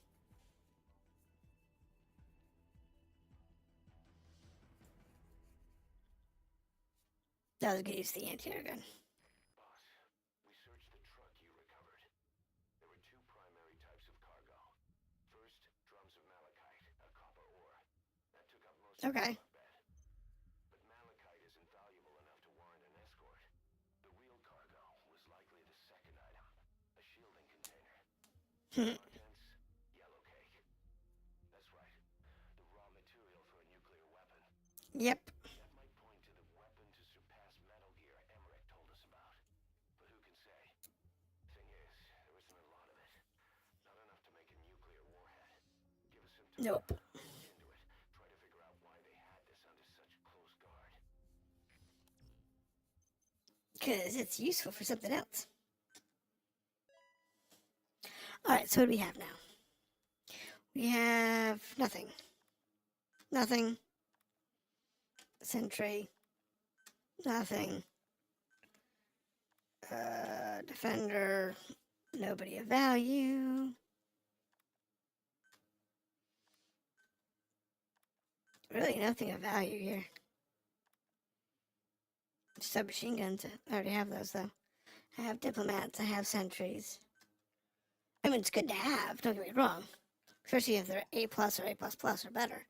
That was a good use, the anti-air gun. Boss, we searched the truck you recovered. There were two primary types of cargo. First, drums of malachite, a copper ore. That took up most of the Okay. truck bed. But malachite isn't valuable enough to warrant an escort. The real cargo was likely the second item, a shielding container. Contents, yellow cake. That's right, the raw material for a nuclear weapon. Yep. That might point to the weapon to surpass Metal Gear Emmerich told us about. But who can say? Thing is, there isn't a lot of it. Not enough to make a nuclear warhead. Give us some time. Nope. Look into it. Try to figure out why they had this under such close guard. Because it's useful for something else. Alright, so what do we have now? We have nothing. Nothing. Sentry. Nothing. Defender. Nobody of value. Really nothing of value here. Submachine guns. I already have those though. I have diplomats. I have sentries. I mean, it's good to have, don't get me wrong. Especially if they're A plus or A plus plus or better.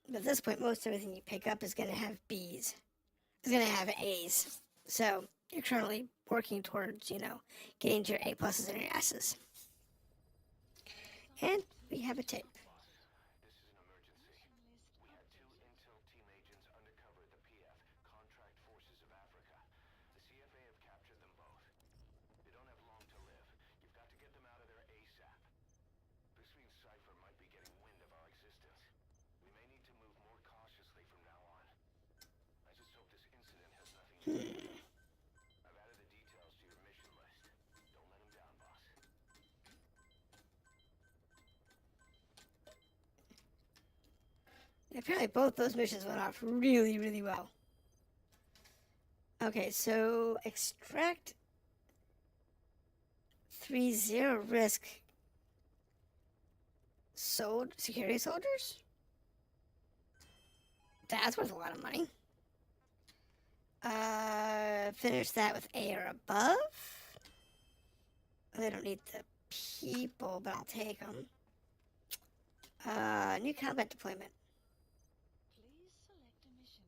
But at this point, most everything you pick up is going to have B's. It's going to have A's. So you're currently working towards, getting to your A pluses and your S's. And we have a tape. This is an emergency. We had two intel team agents undercover at the PF, Contract Forces of Africa. The CFA have captured them both. They don't have long to live. You've got to get them out of there ASAP. This means Cypher might be getting wind of our existence. We may need to move more cautiously from now on. I just hope this incident has nothing to do with it. I've added the details to your mission list. Don't let them down, boss. Apparently both those missions went off really, really well. Okay, so extract 3-0 risk Sold security soldiers? That's worth a lot of money. Finish that with A or above. They don't need the people, but I'll take them. New combat deployment. Please select a mission.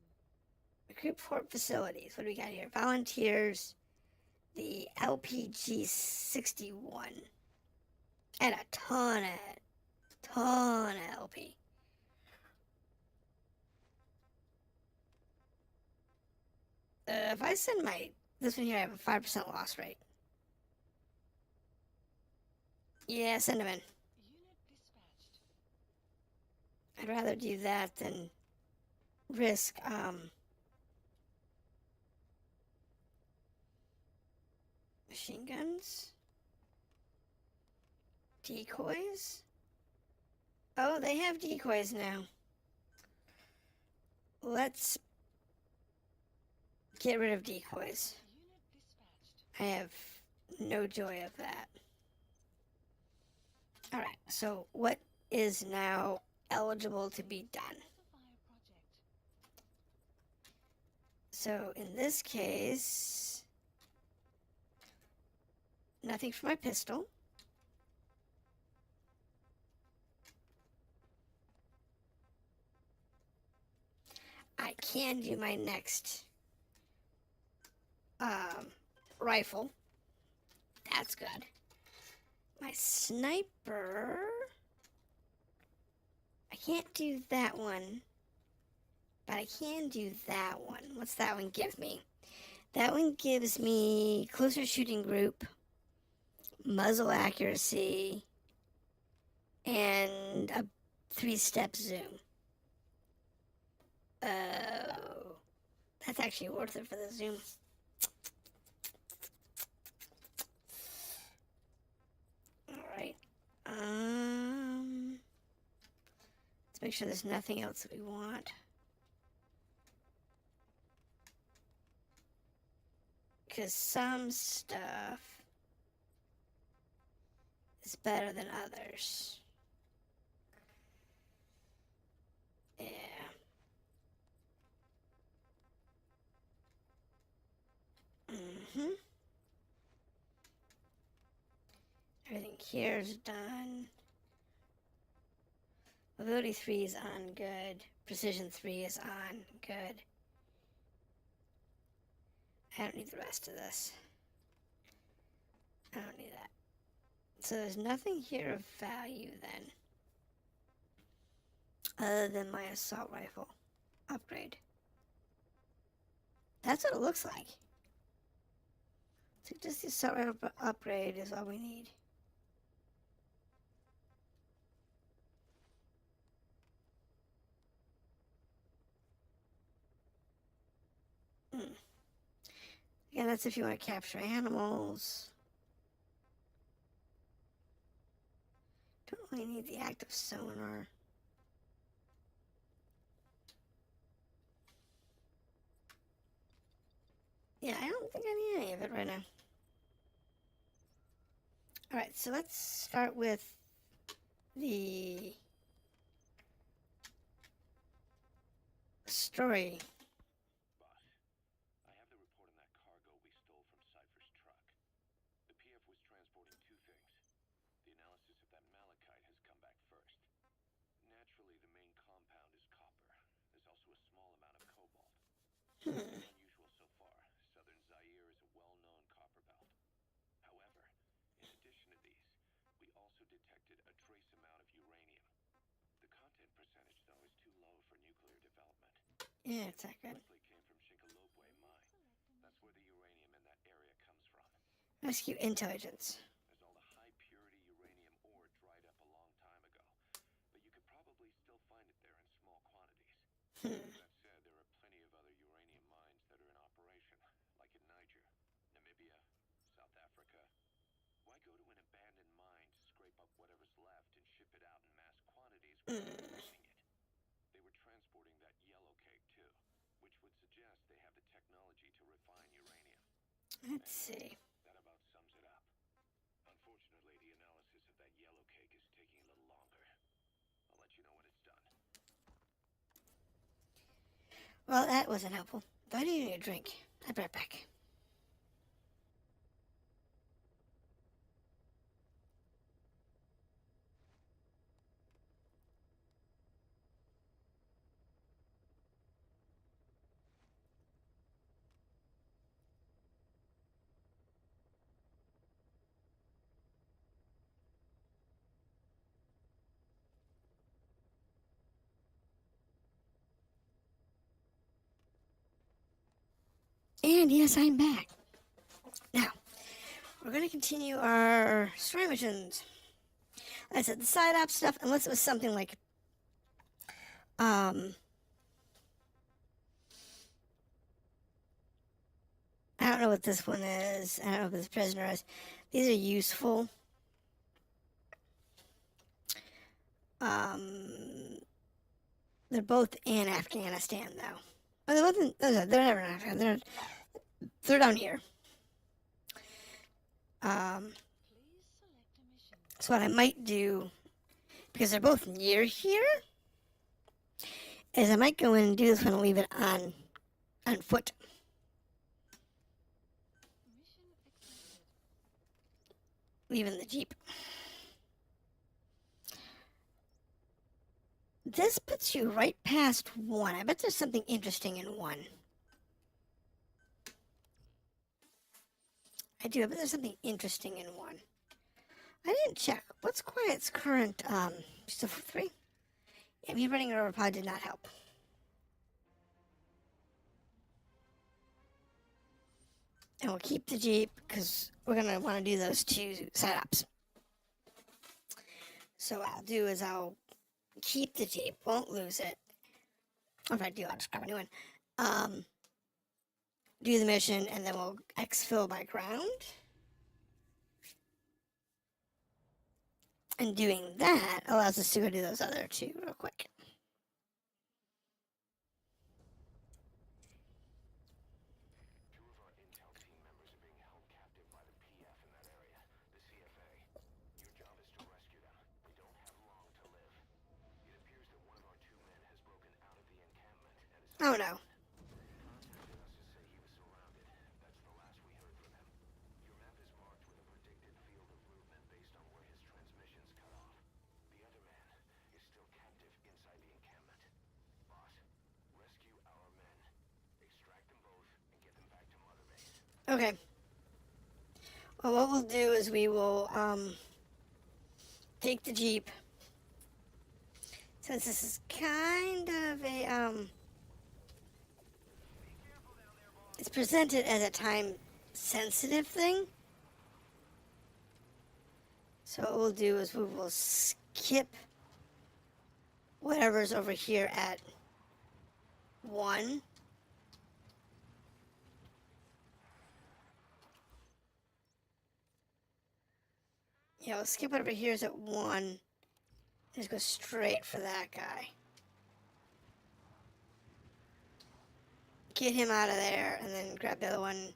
Recruit port facilities. What do we got here? Volunteers. The LPG 61. And a ton of LP. If I send this one here, I have a 5% loss rate. Yeah, send them in. Unit dispatched. I'd rather do that than risk, machine guns. Decoys. Oh, they have decoys now. Let's get rid of decoys. Unit dispatched. I have no joy of that. Alright, so what is now eligible to be done? Specify a project. So in this case, nothing for my pistol. I can do my next rifle. That's good. My sniper, I can't do that one, but I can do that one. What's that one give me? That one gives me closer shooting group, muzzle accuracy, and a 3-step zoom. Oh, that's actually worth it for the zoom. Alright. Let's make sure there's nothing else that we want. Because some stuff is better than others. Yeah. Everything here is done. Mobility 3 is on, good. Precision 3 is on, good. I don't need the rest of this. I don't need that. So there's nothing here of value then. Other than my assault rifle upgrade. That's what it looks like. So just the assault rifle upgrade is all we need. Again, that's if you want to capture animals. Don't really need the active sonar. Yeah, I don't think I need any of it right now. Alright, so let's start with the story. Boss, I have the report on that cargo we stole from Cypher's truck. The PF was transporting two things. The analysis of that malachite has come back first. Naturally, the main compound is copper. There's also a small amount of cobalt. Nothing unusual so far. Southern Zaire is a well-known copper belt. However, in addition to these, we also detected a trace amount of uranium. The content percentage, though, is too low for nuclear development. Yeah, it's not good. Likely came from Shinkalobwe mine. That's where the uranium in that area comes from. Rescue intelligence. There's all the high-purity uranium ore dried up a long time ago, but you could probably still find it there in small quantities. That said, there are plenty of other uranium mines that are in operation, like in Niger, Namibia, South Africa. Why go to an abandoned mine to scrape up whatever's left and ship it out in mass quantities without refining it? They were transporting that yellow cake too, which would suggest they have the technology to refine uranium. Let's see. That about sums it up. Unfortunately, the analysis of that yellow cake is taking a little longer. Well, that wasn't helpful. I need a drink. I'll be right back. And yes, I'm back. Now, we're going to continue our story missions. Like I said, the side op stuff, unless it was something like, I don't know what this one is. I don't know what this prisoner is. These are useful. They're both in Afghanistan, though. Oh, they're both in, they're never in Afghanistan. They're down here. Please select a mission. So what I might do, because they're both near here, is I might go in and do this one and leave it on foot. Mission accepted. Leaving the Jeep. This puts you right past 1. I bet there's something interesting in 1. I do. I bet there's something interesting in 1. I didn't check. What's Quiet's current, just a 3? Yeah, me running over pod did not help. And we'll keep the Jeep because we're going to want to do those 2 setups. So what I'll do is I'll keep the Jeep, won't lose it. Or if I do, I'll just grab a new one. Do the mission, and then we'll exfil by ground. And doing that allows us to go do those other 2 real quick. Two of our intel team members are being held captive by the PF in that area, the CFA. Your job is to rescue them. They don't have long to live. It appears that one of our 2 men has broken out of the encampment and is... Oh no. He contacted us to say he was surrounded. That's the last we heard from him. Your map is marked with a predicted field of movement based on where his transmissions cut off. The other man is still captive inside the encampment. Boss, rescue our men. Extract them both and get them back to Mother Base. Okay. Well, what we'll do is we will take the Jeep. Since this is kind of a it's presented as a time sensitive thing. So what we'll do is we will skip whatever's over here at 1. Yeah, we'll skip whatever here's at 1. Just go straight for that guy. Get him out of there, and then grab the other one.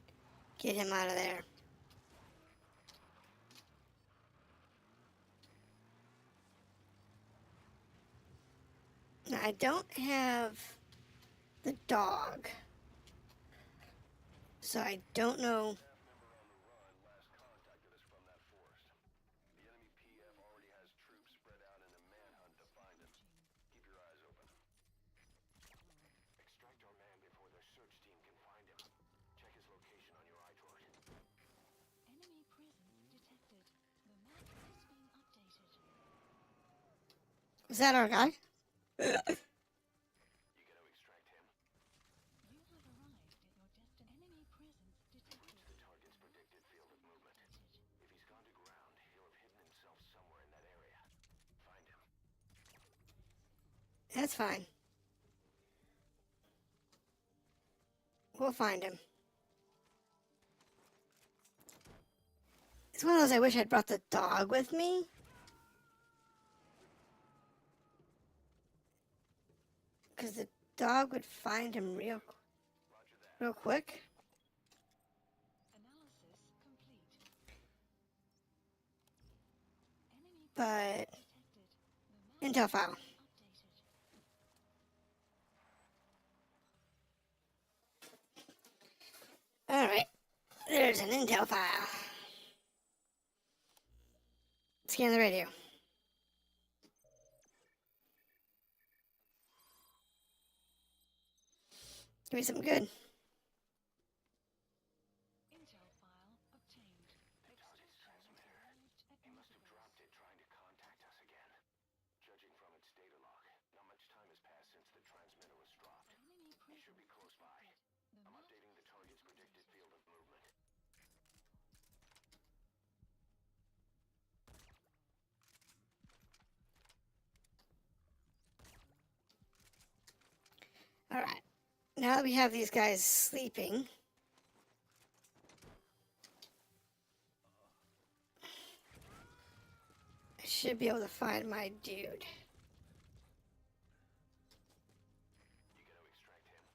Get him out of there. Now, I don't have the dog. So I don't know. Staff member on the run last contacted us from that forest. The enemy PF already has troops spread out in a manhunt to find him. Keep your eyes open. Extract our man before their search team can find him. Check his location on your iDroid. Enemy presence detected. The map is being updated. Is that our guy? You gonna extract him? You have arrived at your destination. Enemy presence detected. Reach the target's predicted field of movement. If he's gone to ground, he'll have hidden himself somewhere in that area. Find him. That's fine. We'll find him. It's one of those I wish I'd brought the dog with me. Because the dog would find him real quick. Analysis complete. Enemy But detected. The map intel file. updated. There's an intel file. Scan the radio. Give me something good. Intel file obtained. Extraction arrived at He must have Mother's. dropped it trying to contact us again. Judging from its data log, not much time has passed since the transmitter was dropped. Enemy He should be presence close by. detected. The I'm map updating the has target's been predicted updated. field of movement. Alright. Now that we have these guys sleeping, I should be able to find my dude. You gotta extract him.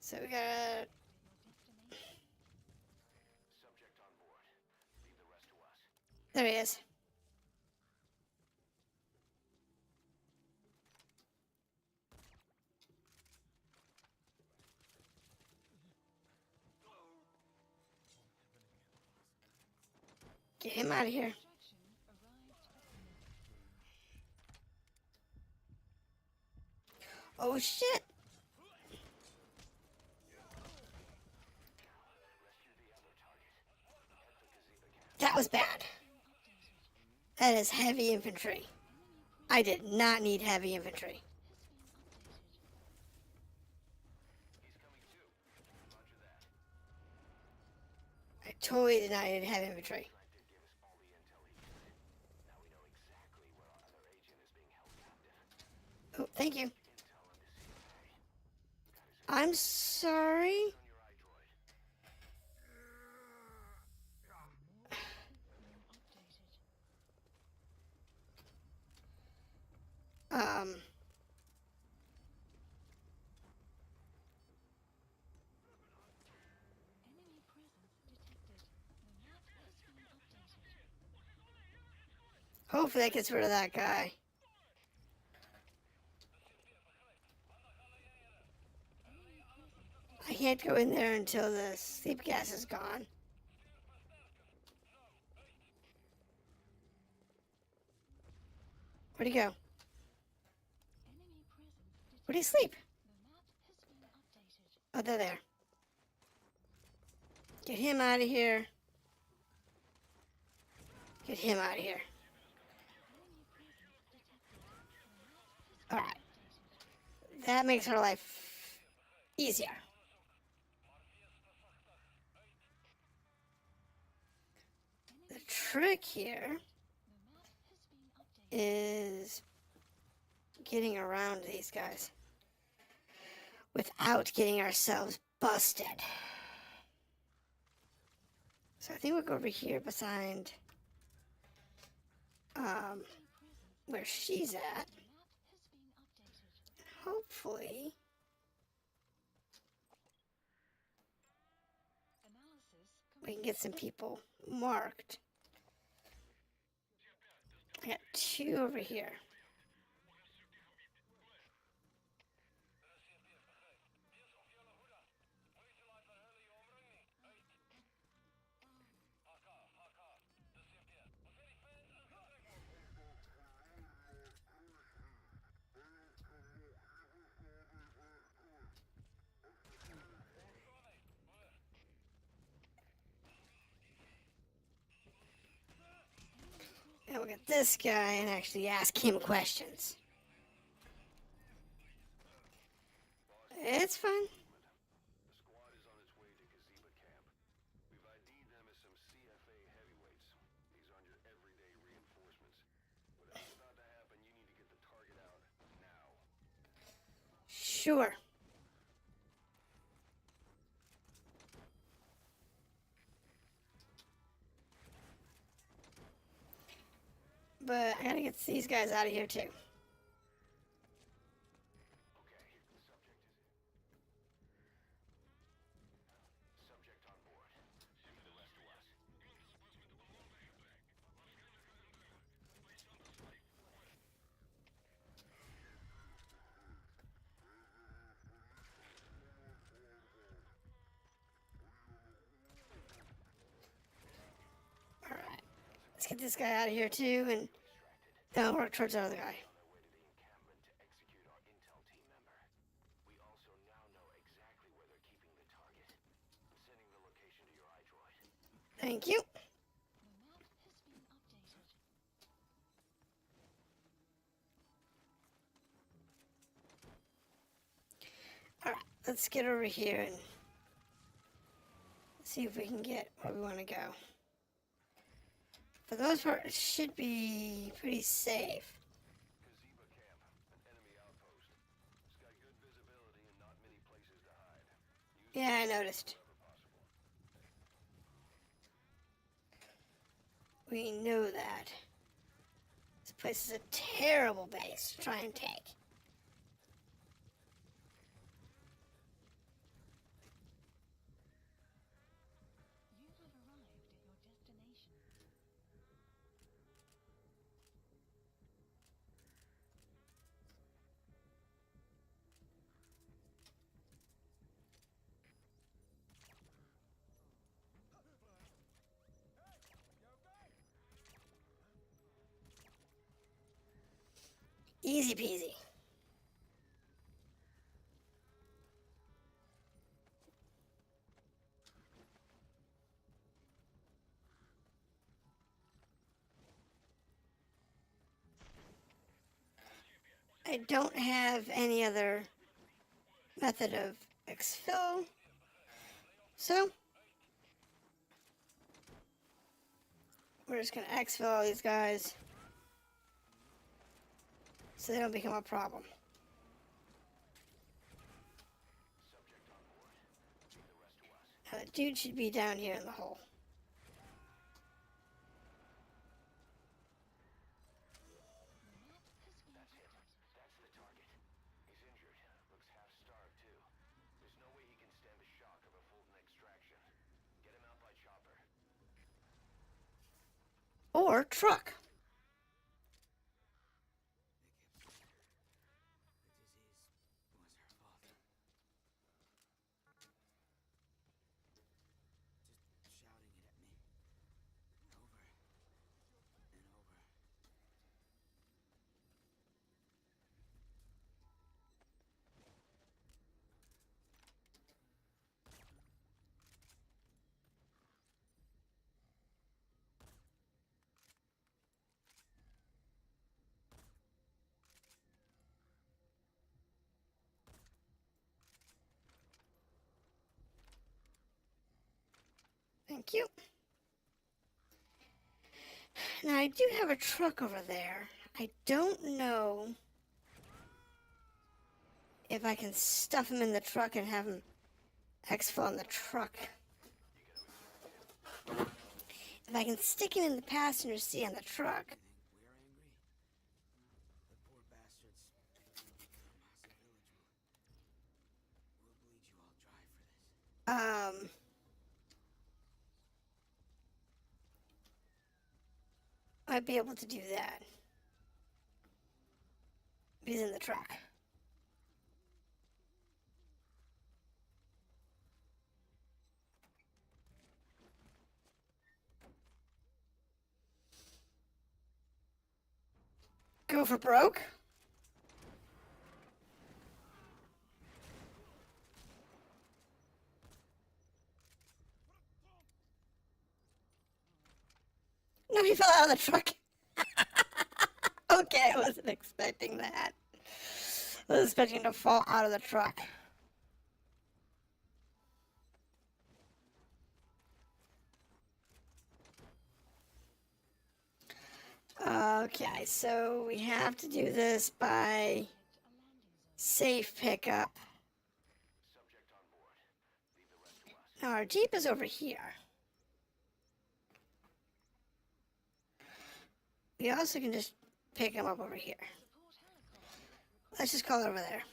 So we got Your destination. Subject on board. Leave the rest to us. there he is. Get him out of here. Extraction arrived at Oh shit! Rescue the other target. Head for Gazeba camp. That was bad. being updated. That is heavy infantry. Enemy I did not need heavy infantry. has been updated. He's coming too. Roger that. I totally did not need heavy infantry. Extracted gave us all the intel he needed. Now we know exactly where our other agent is being held captive. Oh, thank you. Intel on the CFA. Got his I'm sorry. on your iDroid. Being updated. Enemy presence detected. The map has been updated. Hopefully that gets rid of that guy. Enemy presence I can't go in there until the sleep gas is gone. Where'd he go? Enemy presence detected. Where'd he sleep? The map has been updated. Oh, they're there. Get him out of here. Get him out of here. Enemy presence detected. The map has All been right. updated. That makes our life easier. The Enemy trick here the map has been updated. is getting around these guys without getting ourselves busted. So I think we'll go over here beside Enemy presence. where she's at. The map has been updated. Hopefully Analysis we can get some people marked. I got two over here. And we'll get this guy and actually ask him questions. It's fine. The squad is on its way to Gazeba camp. We've ID'd them as some CFA heavyweights. These aren't your everyday reinforcements. Whatever's about to happen, you need to get the target out now. Sure. But I gotta get these guys out of here too. Okay, the subject on board. Leave the rest to us. get this guy out of here too, and then I'll work towards the other guy. On their way to the encampment to execute our intel team member. We also now know exactly where they're keeping the target. I'm sending the location to your iDroid. Thank you. The map has been updated. Alright, let's get over here and see if we can get where we want to go. For the most part, it should be pretty safe. Gazebo camp, an enemy outpost. It's got good visibility and not many places to hide. Use Yeah, I noticed. wherever possible. We know that. This place is a terrible base to try and take. You have arrived at your destination. Easy peasy. I don't have any other method of exfil, so we're just gonna exfil all these guys so they don't become a problem. Subject on board. Leave the rest to us. Now, the dude should be down here in the hole. The map has been updated. That's the target. He's injured. Looks half-starved, too. There's no way he can stand the shock of a Fulton extraction. Get him out by chopper. Or truck. Thank you. Now, I do have a truck over there. I don't know if I can stuff him in the truck and have him exfil in the truck. If I can stick him in the passenger seat on the truck. We're angry. The poor bastards. Village will bleed you all dry for this. Might be able to do that. He's in the truck. Go for broke. No, he fell out of the truck. Okay, I wasn't expecting that. I was expecting him to fall out of the truck. Okay, so we have to do this by safe pickup. Subject on board. Leave the rest to us. Now our Jeep is over here. We also can just pick him up over here. Support helicopter. Let's just call it over there.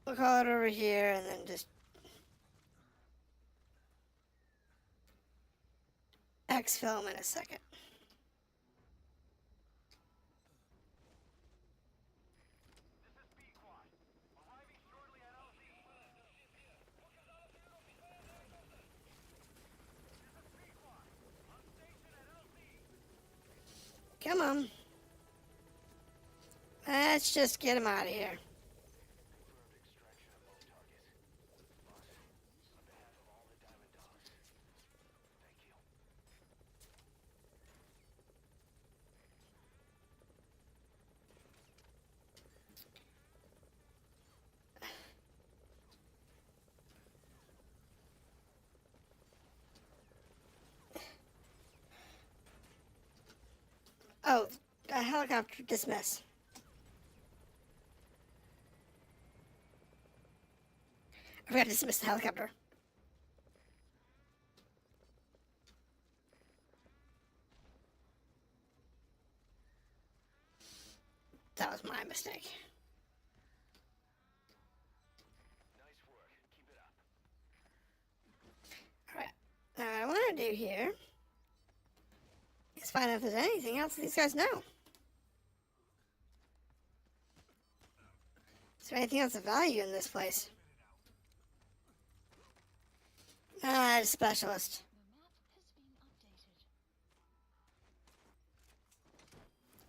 We'll call it over here and then just exfil him in a second. Come on. Let's just get him out of here. Confirmed extraction of both targets. Boss, on behalf of all the Diamond Dogs, thank you. Oh, a helicopter dismiss. I forgot to dismiss the helicopter. That was my mistake. Nice work. Keep it up. Alright. Now, what I want to do here is find out if there's anything else these guys know. Is there anything else of value in this place? Ah, a specialist. The map has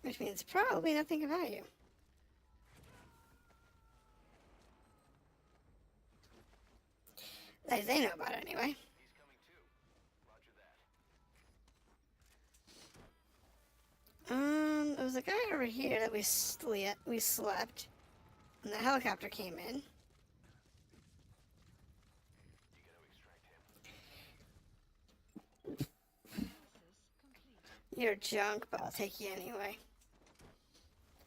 been updated. Which means probably nothing of value. They know about it anyway. He's coming too. Roger that. There was a guy over here that we slept. And the helicopter came in. You gotta extract him. Analysis complete. You're junk, but I'll take you anyway.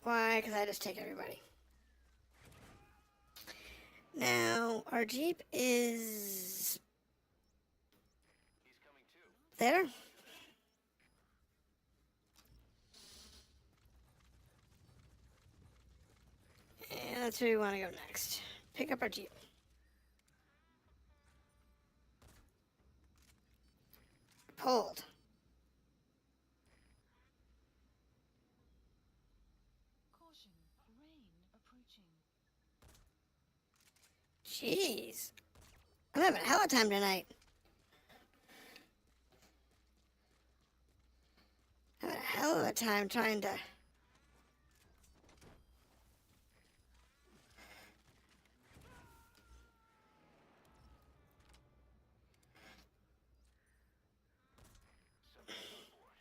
Why? Because I just take everybody. Now, our Jeep is He's coming too. there. And that's where we want to go next. Pick up our Jeep. Pulled. Caution, rain approaching. Jeez. I'm having a hell of a time tonight. Having a hell of a time trying to... Somebody on board.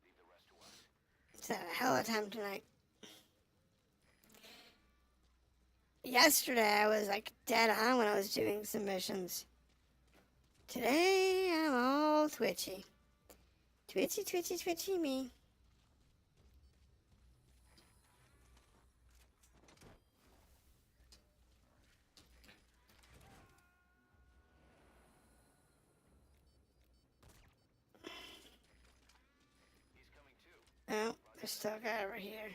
Leave the rest to us. It's having a hell of a time tonight. Yesterday I was like dead on when I was doing submissions. Today I'm all twitchy. Twitchy, twitchy, twitchy me. He's coming too. Oh, there's still a guy over here.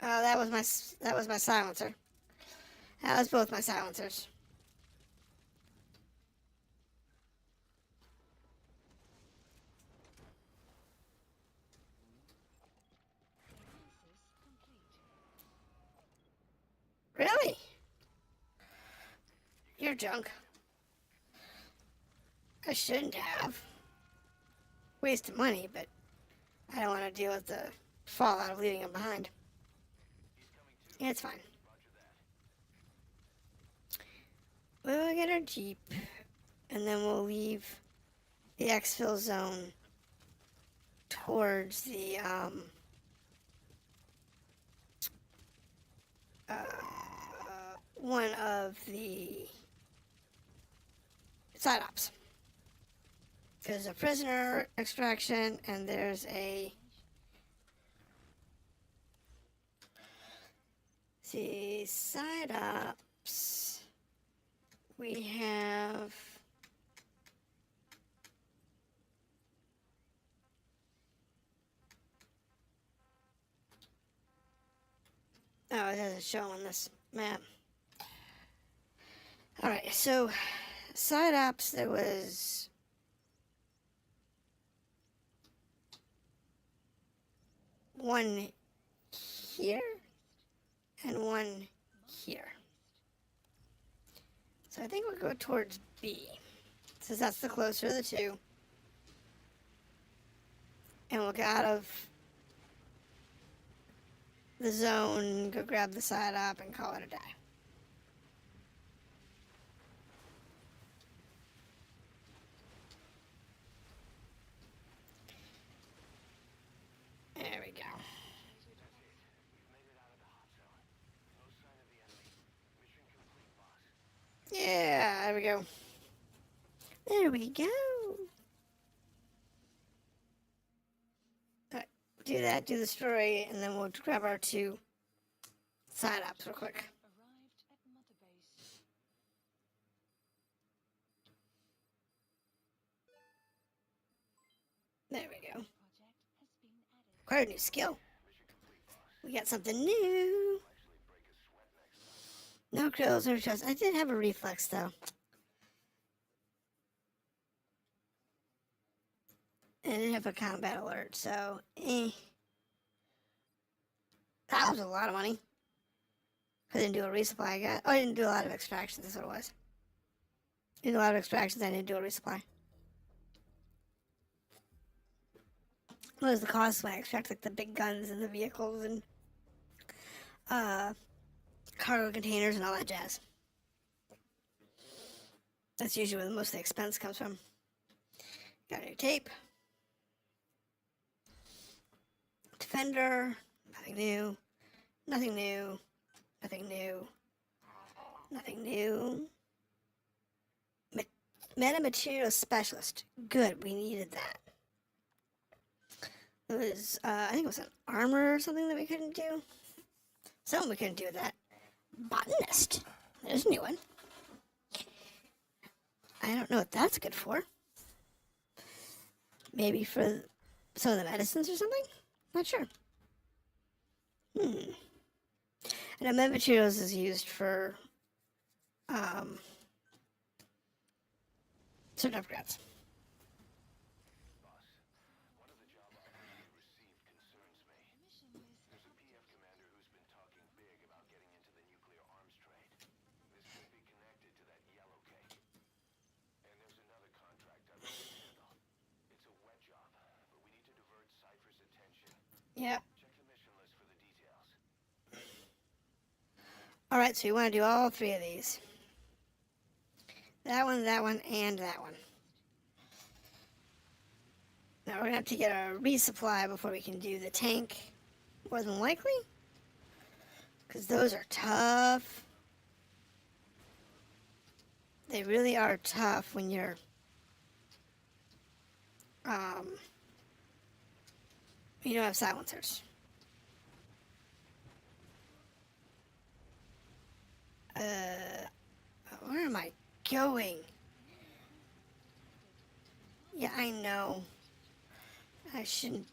Oh, that was my silencer. That was both my silencers. Analysis complete. Really? You're junk. I shouldn't have. Waste of money, but I don't want to deal with the fallout of leaving him behind. He's coming too. Yeah, it's fine. Roger that. We'll get our Jeep, and then we'll leave the exfil zone towards the one of the side ops. There's a prisoner extraction, and there's a... See, side ops. We have... Oh, it doesn't show on this map. Alright, so side ops, there was one here and one here. So I think we'll go towards B, since that's the closer of the two. And we'll get out of the zone, go grab the side up, and call it a day. There we go. That's it. We've made it out of the hot zone. No sign of the enemy. Mission complete, boss. Yeah, there we go. There we go. Alright, do that, do the story, and then we'll grab our 2 side ups real quick. Arrived at Mother Base. There we go. Project has been added. Quite a new skill. We got something new. No grills, no shots. I did have a reflex though. I didn't have a combat alert, so That was a lot of money. I didn't do a resupply. I didn't do a lot of extractions. That's what it was. Did a lot of extractions. I didn't do a resupply. What was the cost when I extract like the big guns and the vehicles and cargo containers and all that jazz? That's usually where most of the expense comes from. Got a new tape. Defender. Nothing new. Nothing new. Nothing new. Nothing new. Metamaterial specialist. Good, we needed that. It was, I think it was an armor or something that we couldn't do. Something we couldn't do with that. Botanist. There's a new one. I don't know what that's good for. Maybe for some of the medicines or something? Not sure. And metamaterials is used for certain upgrades. Boss, one of the job offers we received concerns me. Mission list There's a PF commander who's been talking big about getting into the nuclear arms trade. This could be connected to that yellow cake. And there's another contract I'd like to handle. It's a wet job, but we need to divert Cypher's attention. Yep. Check the mission list for the details. Alright, so you want to do all 3 of these. That one, and that one. Now we're going to have to get a resupply before we can do the tank. More than likely. Because those are tough. They really are tough when you're... you don't have silencers. Where am I going? Yeah, I know. I shouldn't.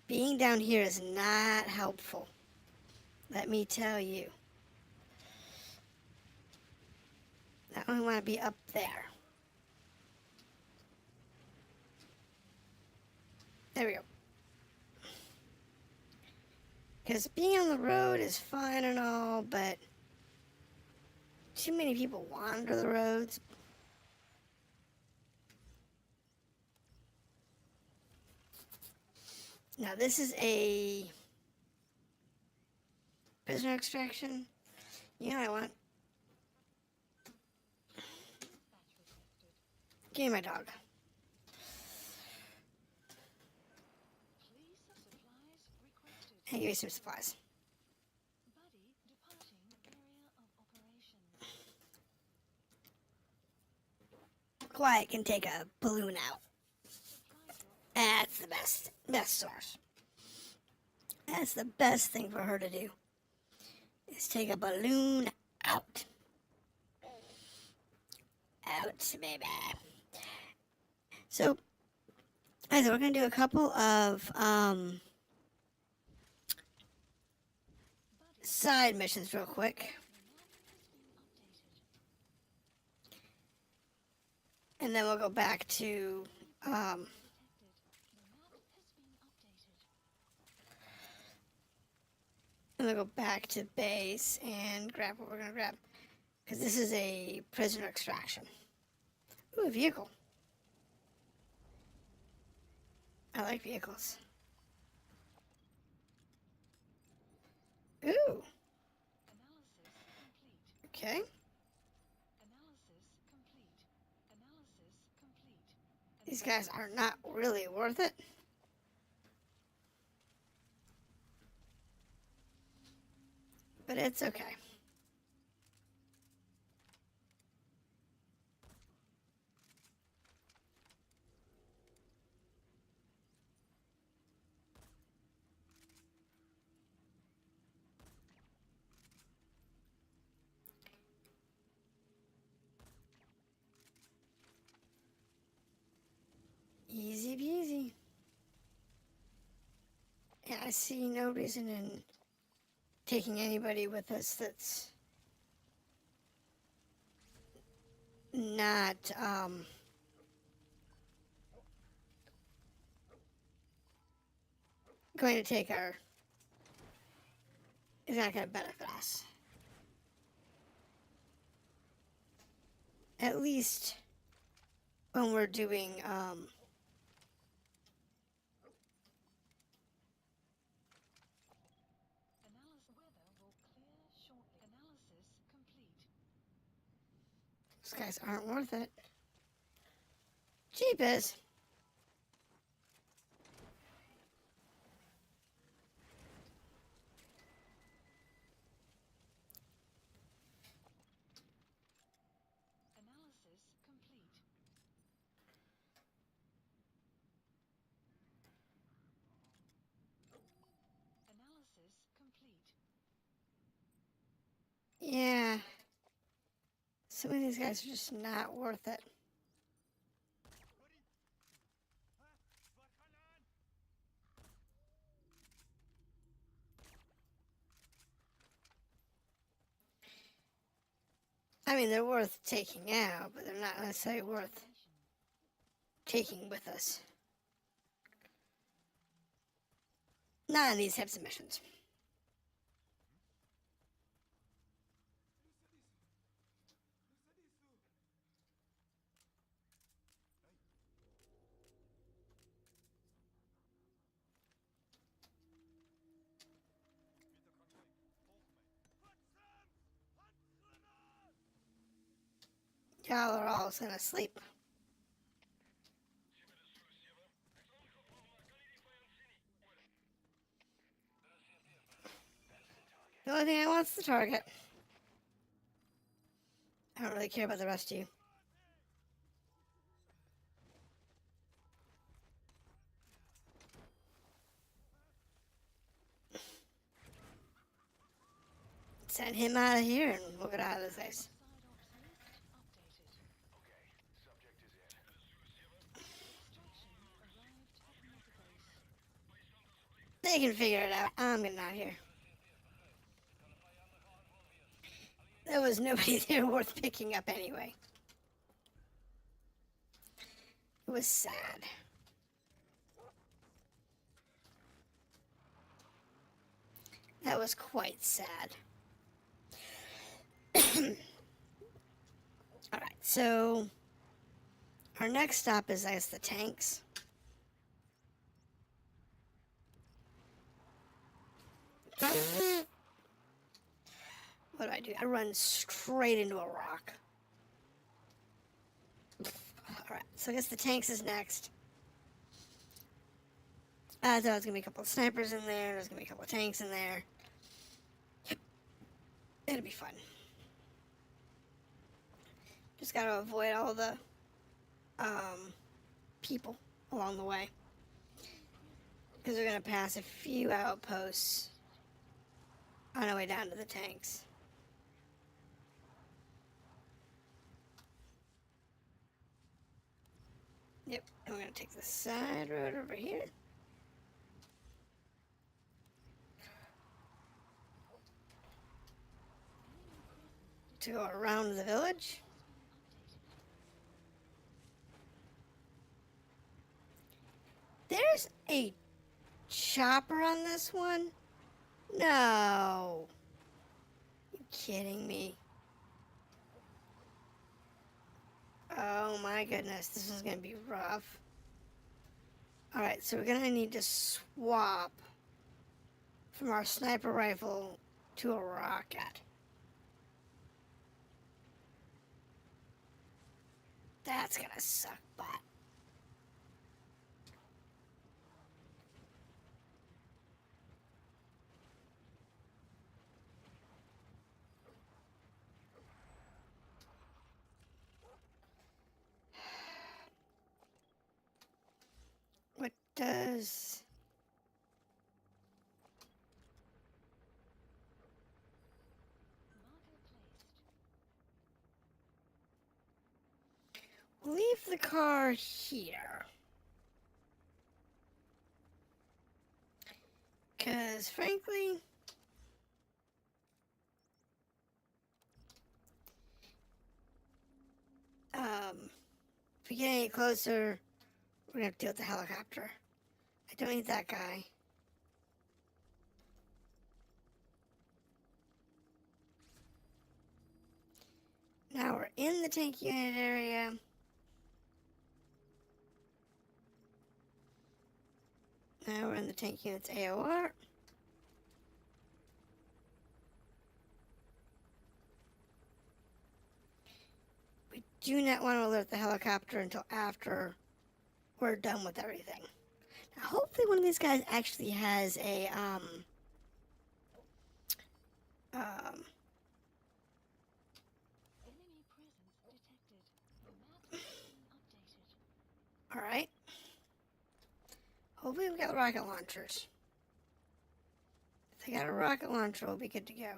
Being down here is not helpful. Let me tell you. I only want to be up there. There we go. Because being on the road is fine and all, but too many people wander the roads. Now this is a prisoner extraction. You know what I want? Give me my dog. Please supplies requested. And give me some supplies. Buddy departing area of operation. Quiet can take a balloon out. Supply drop. That's the best source. That's the best thing for her to do. Is take a balloon out. Out, baby. So, guys, we're gonna do a couple of side missions real quick, and then we'll go back to Detected. The map has been updated. and we'll go back to base and grab what we're gonna grab, because this is a prisoner extraction. Ooh, a vehicle. I like vehicles. Ooh. Analysis complete. Okay. Analysis complete. Analysis complete. These guys are not really worth it. But it's okay. Easy peasy. Yeah, I see no reason in taking anybody with us that's not going to take our, is not going to benefit us. At least when we're doing Analysis weather will clear shortly. Analysis complete. these guys aren't worth it. Jeepers. Analysis complete. Analysis complete. Yeah. Some of these guys are just not worth it. I mean, they're worth taking out, but they're not necessarily worth taking with us. Not in these types of missions. Y'all are all gonna sleep. The only thing I want is the target. I don't really care about the rest of you. Send him out of here and we'll get out of this place. Side ops list updated. Okay, subject is in. Extraction arrived at mother base. They can figure it out. I'm getting out of here. There was nobody there worth picking up anyway. It was sad. That was quite sad. Alright, so our next stop is, I guess, the tanks. What do? I run straight into a rock. Alright, so I guess the tanks is next. I thought there was going to be a couple of snipers in there. There's going to be a couple of tanks in there. It'll be fun. Just got to avoid all the people along the way. Because we're going to pass a few outposts on our way down to the tanks. Yep, and we're going to take the side road over here. To go around the village. There's a chopper on this one? No. You kidding me? Oh my goodness, this is gonna be rough. Alright, so we're gonna need to swap from our sniper rifle to a rocket. That's gonna suck butt. What does... Marker placed. Leave the car here. Because, frankly... if we get any closer, we're gonna have to deal with the helicopter. I don't need that guy. Now we're in the tank unit area. Now we're in the tank unit's AOR. We do not want to alert the helicopter until after we're done with everything. Now, hopefully one of these guys actually has a, Enemy presence detected. The map is being updated. alright. Hopefully we got rocket launchers. If they got a rocket launcher, we'll be good to go.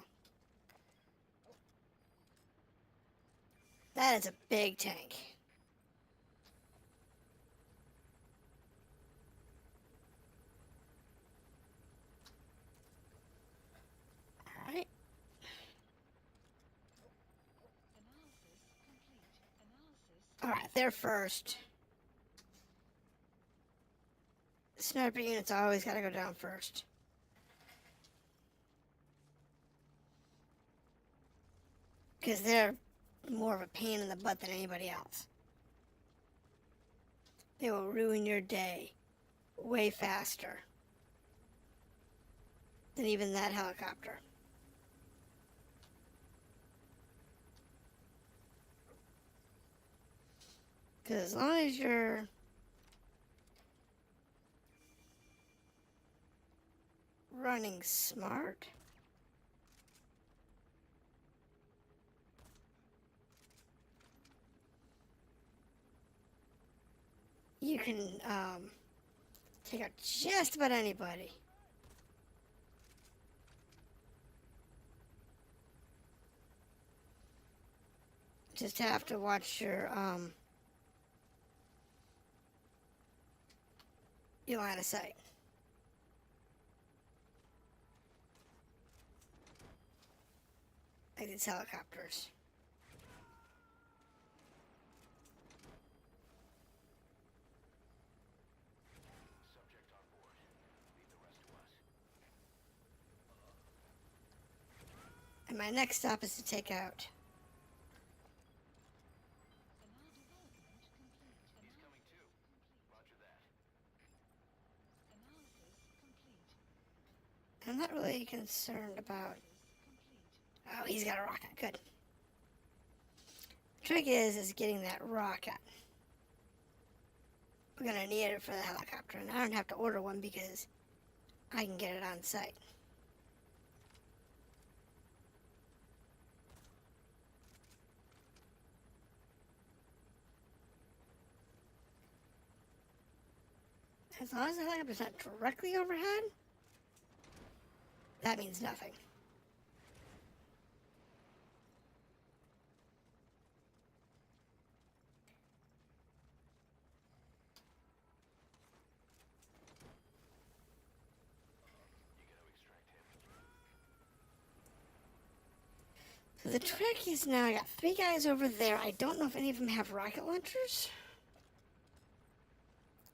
That is a big tank. Alright. Analysis complete. Analysis. Alright, they're first. Sniper units always gotta go down first. Because they're more of a pain in the butt than anybody else. They will ruin your day way faster than even that helicopter. Because as long as you're running smart, you can take out just about anybody. Just have to watch your line of sight. Like these helicopters. Subject on board. Leave the rest to us. And my next stop is to take out. Canal development complete. He's coming too. Roger that. Analysis complete. I'm not really concerned about. Complete. Oh, he's got a rocket. Good. The trick is getting that rocket. We're gonna need it for the helicopter, and I don't have to order one because I can get it on site. As long as the helicopter's not directly overhead, that means nothing. You gotta extract him. So the trick is now I got 3 guys over there. I don't know if any of them have rocket launchers.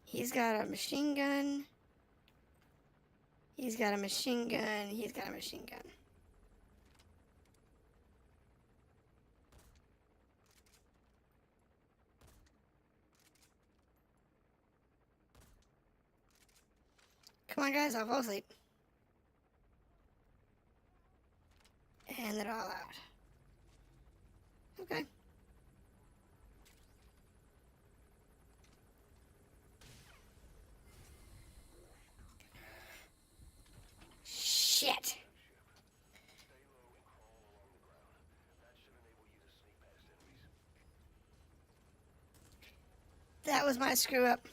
He's got a machine gun. He's got a machine gun. He's got a machine gun. Come on, guys, I'll fall asleep. And it all out. Okay. Shit. Stay low and crawl along the ground. That should enable you to sneak past enemies. That was my screw up.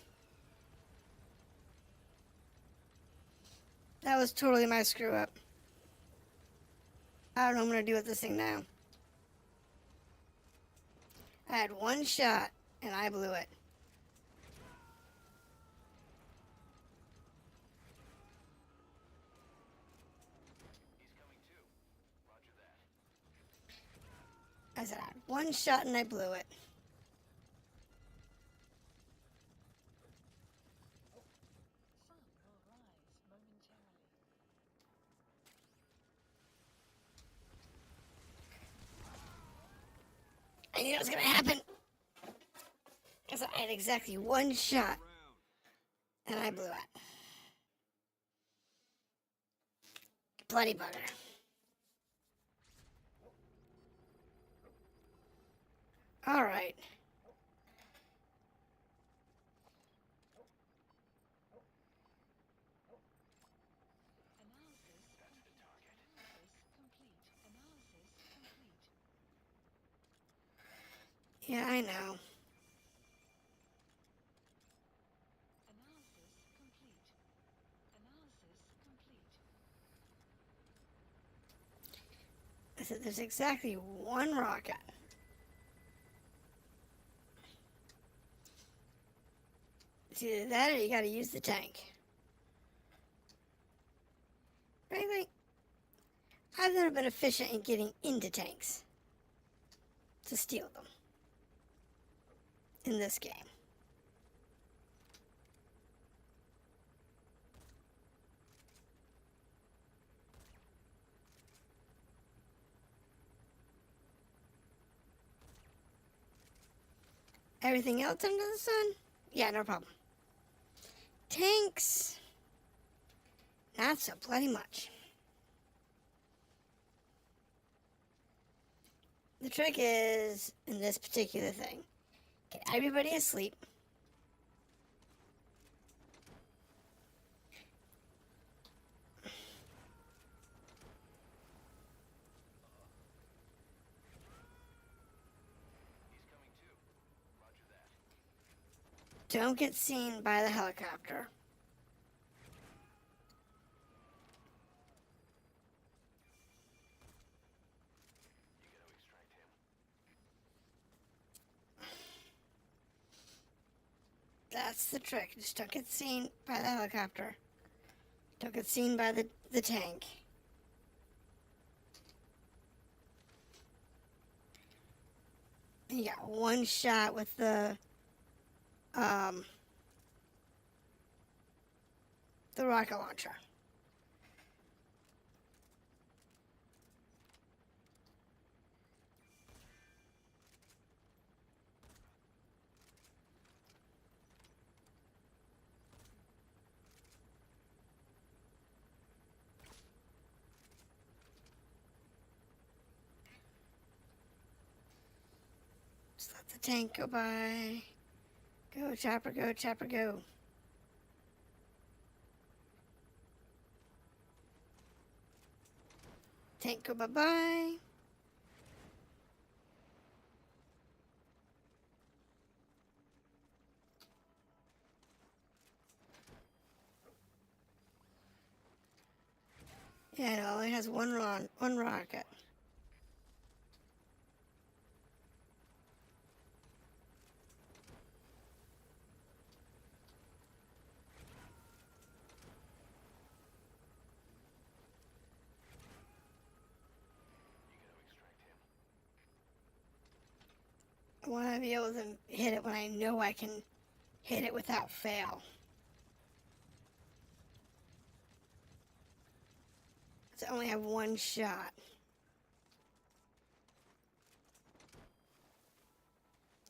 That was totally my screw up. I don't know what I'm going to do with this thing now. I had one shot and I blew it. He's coming too. Roger that. I said I had one shot and I blew it. Sun will rise momentarily. I knew it was going to happen. Because I had exactly one shot and I blew it. Bloody bugger. All right. Analysis complete. Analysis complete. Yeah, I know. Analysis complete. Analysis complete. I said there's exactly one rocket. It's either that or you got to use the tank. Frankly, I've never been efficient in getting into tanks to steal them in this game. Everything else under the sun? Yeah, no problem. Tanks? Not so bloody much. The trick is, in this particular thing, get everybody asleep. He's coming too. Roger that. Don't get seen by the helicopter. You gotta extract him. That's the trick. Just don't get seen by the helicopter. Don't get seen by the tank. You got one shot with the rocket launcher. Just let the tank go by. Go, chopper, go, chopper, go. Tank go bye-bye. Yeah, it only has one rocket. You gotta extract him. I want to be able to hit it when I know I can hit it without fail. So I only have one shot.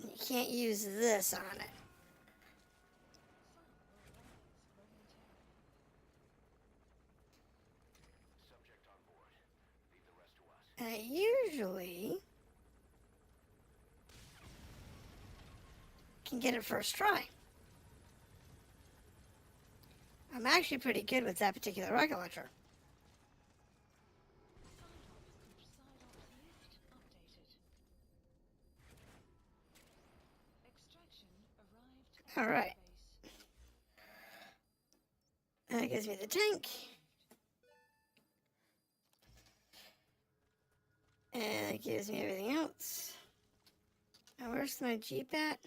You can't use this on it. Sun will rise momentarily. And I usually can get it first try. I'm actually pretty good with that particular rocket launcher. Psyops list updated. Extraction arrived at All right. base. That gives me the tank. And it gives me everything else. Now, where's my Jeep at?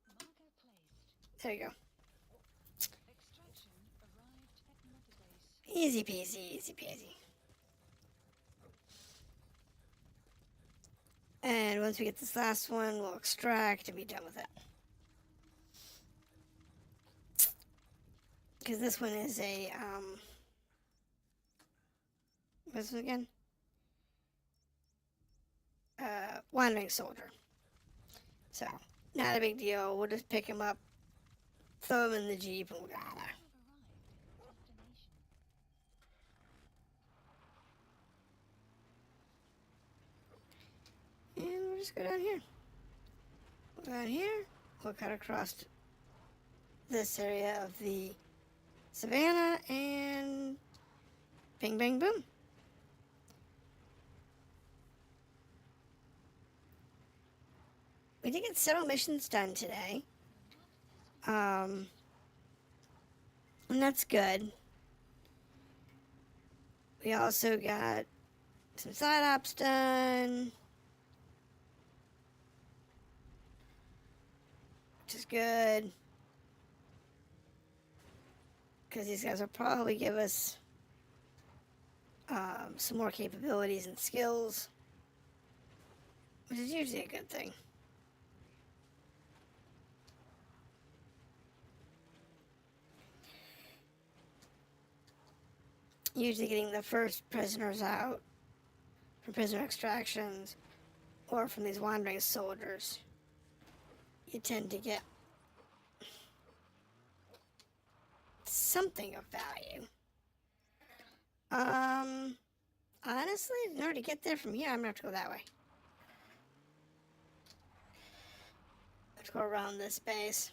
Marker placed. There you go. Extraction arrived at mother base. Easy peasy, easy peasy. And once we get this last one, we'll extract and be done with it. Because this one is a, what's it again? Wandering soldier. So, not a big deal. We'll just pick him up, throw him in the Jeep, and we'll get out of there. Have arrived at destination. And we'll just go down here. We'll go down here. We'll cut across this area of the savannah and bing, bang, boom. We did get several missions done today. And that's good. We also got some side ops done, which is good. Because these guys will probably give us some more capabilities and skills, which is usually a good thing. Usually getting the first prisoners out from prisoner extractions or from these wandering soldiers, you tend to get something of value. Honestly, in order to get there from here, I'm gonna have to go that way. Let's go around this base.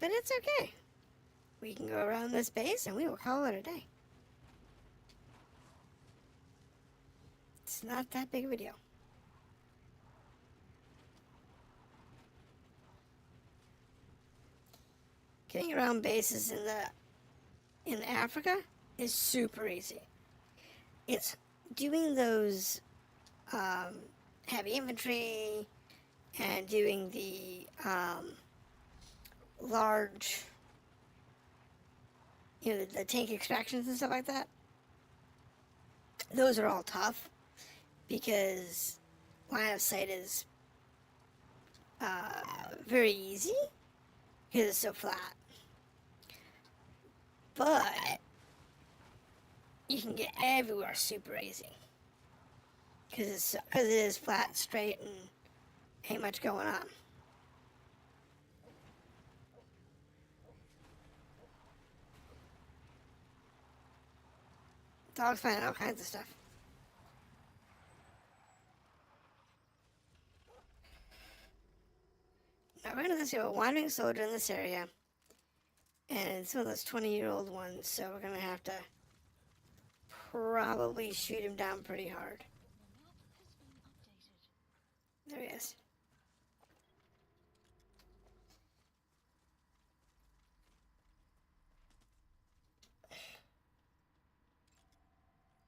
But it's okay. We can go around this base and we will call it a day. It's not that big of a deal. Getting around bases in Africa is super easy. It's doing those heavy infantry and doing the large, the tank extractions and stuff like that. Those are all tough because line of sight is very easy because it's so flat. But you can get everywhere super easy because it is flat, straight, and ain't much going on. Dogs finding all kinds of stuff. Now we're gonna see a wandering soldier in this area, and it's one of those 20-year-old ones, so we're gonna have to probably shoot him down pretty hard. The map has been updated. There he is.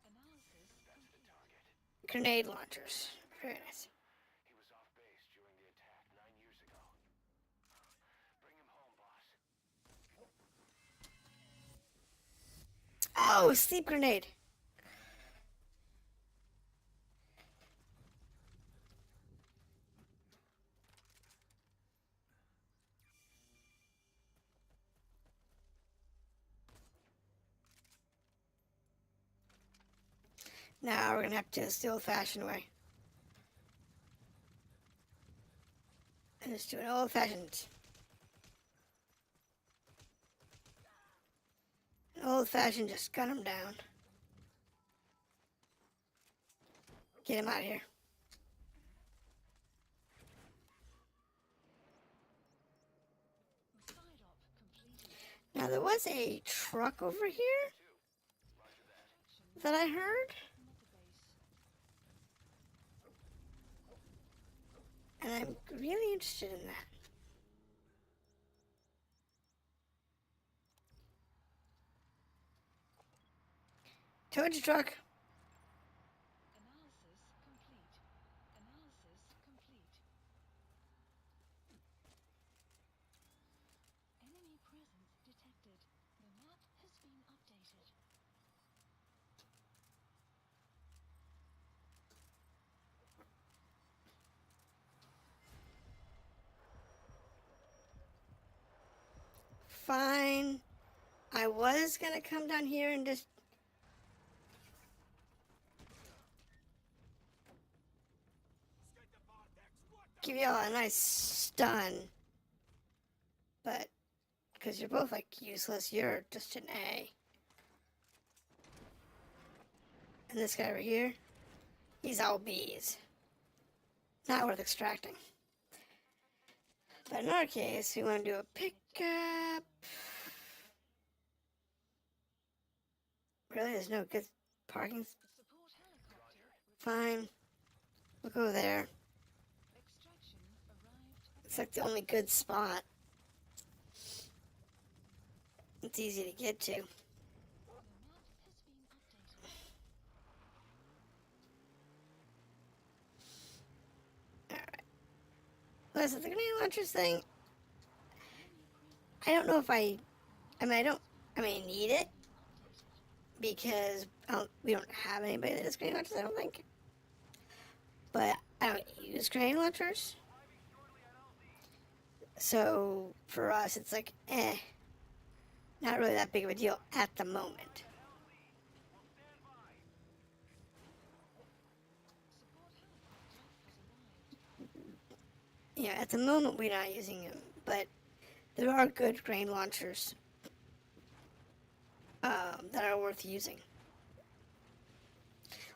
Analysis complete. Grenade launchers. Very nice. He was off base during the attack 9 years ago. Bring him home, boss. Oh, sleep grenade. Now we're gonna have to do this the old-fashioned way. And just do an old-fashioned. Old fashioned, just gun him down. Get him out of here. Side-op completed. Now, there was a truck over here that I heard, Mother base. and I'm really interested in that. Toad truck. Analysis complete. Analysis complete. Enemy presence detected. The map has been updated. Fine. I was gonna come down here and just give y'all a nice stun. But, because you're both like useless, you're just an A. And this guy over here, he's all B's. Not worth extracting. But in our case, we want to do a pickup. Really, there's no good parking. Support helicopter. Fine. We'll go there. Extraction arrived. It's like the only good spot. It's easy to get to. The map has been updated. Alright. Listen, the grenade launchers thing, I don't know if I may need it because we don't have anybody that does grenade launchers, I don't think. But I don't use grenade launchers. So for us, it's like, not really that big of a deal at the moment. Yeah, at the moment we're not using them, but there are good grenade launchers that are worth using.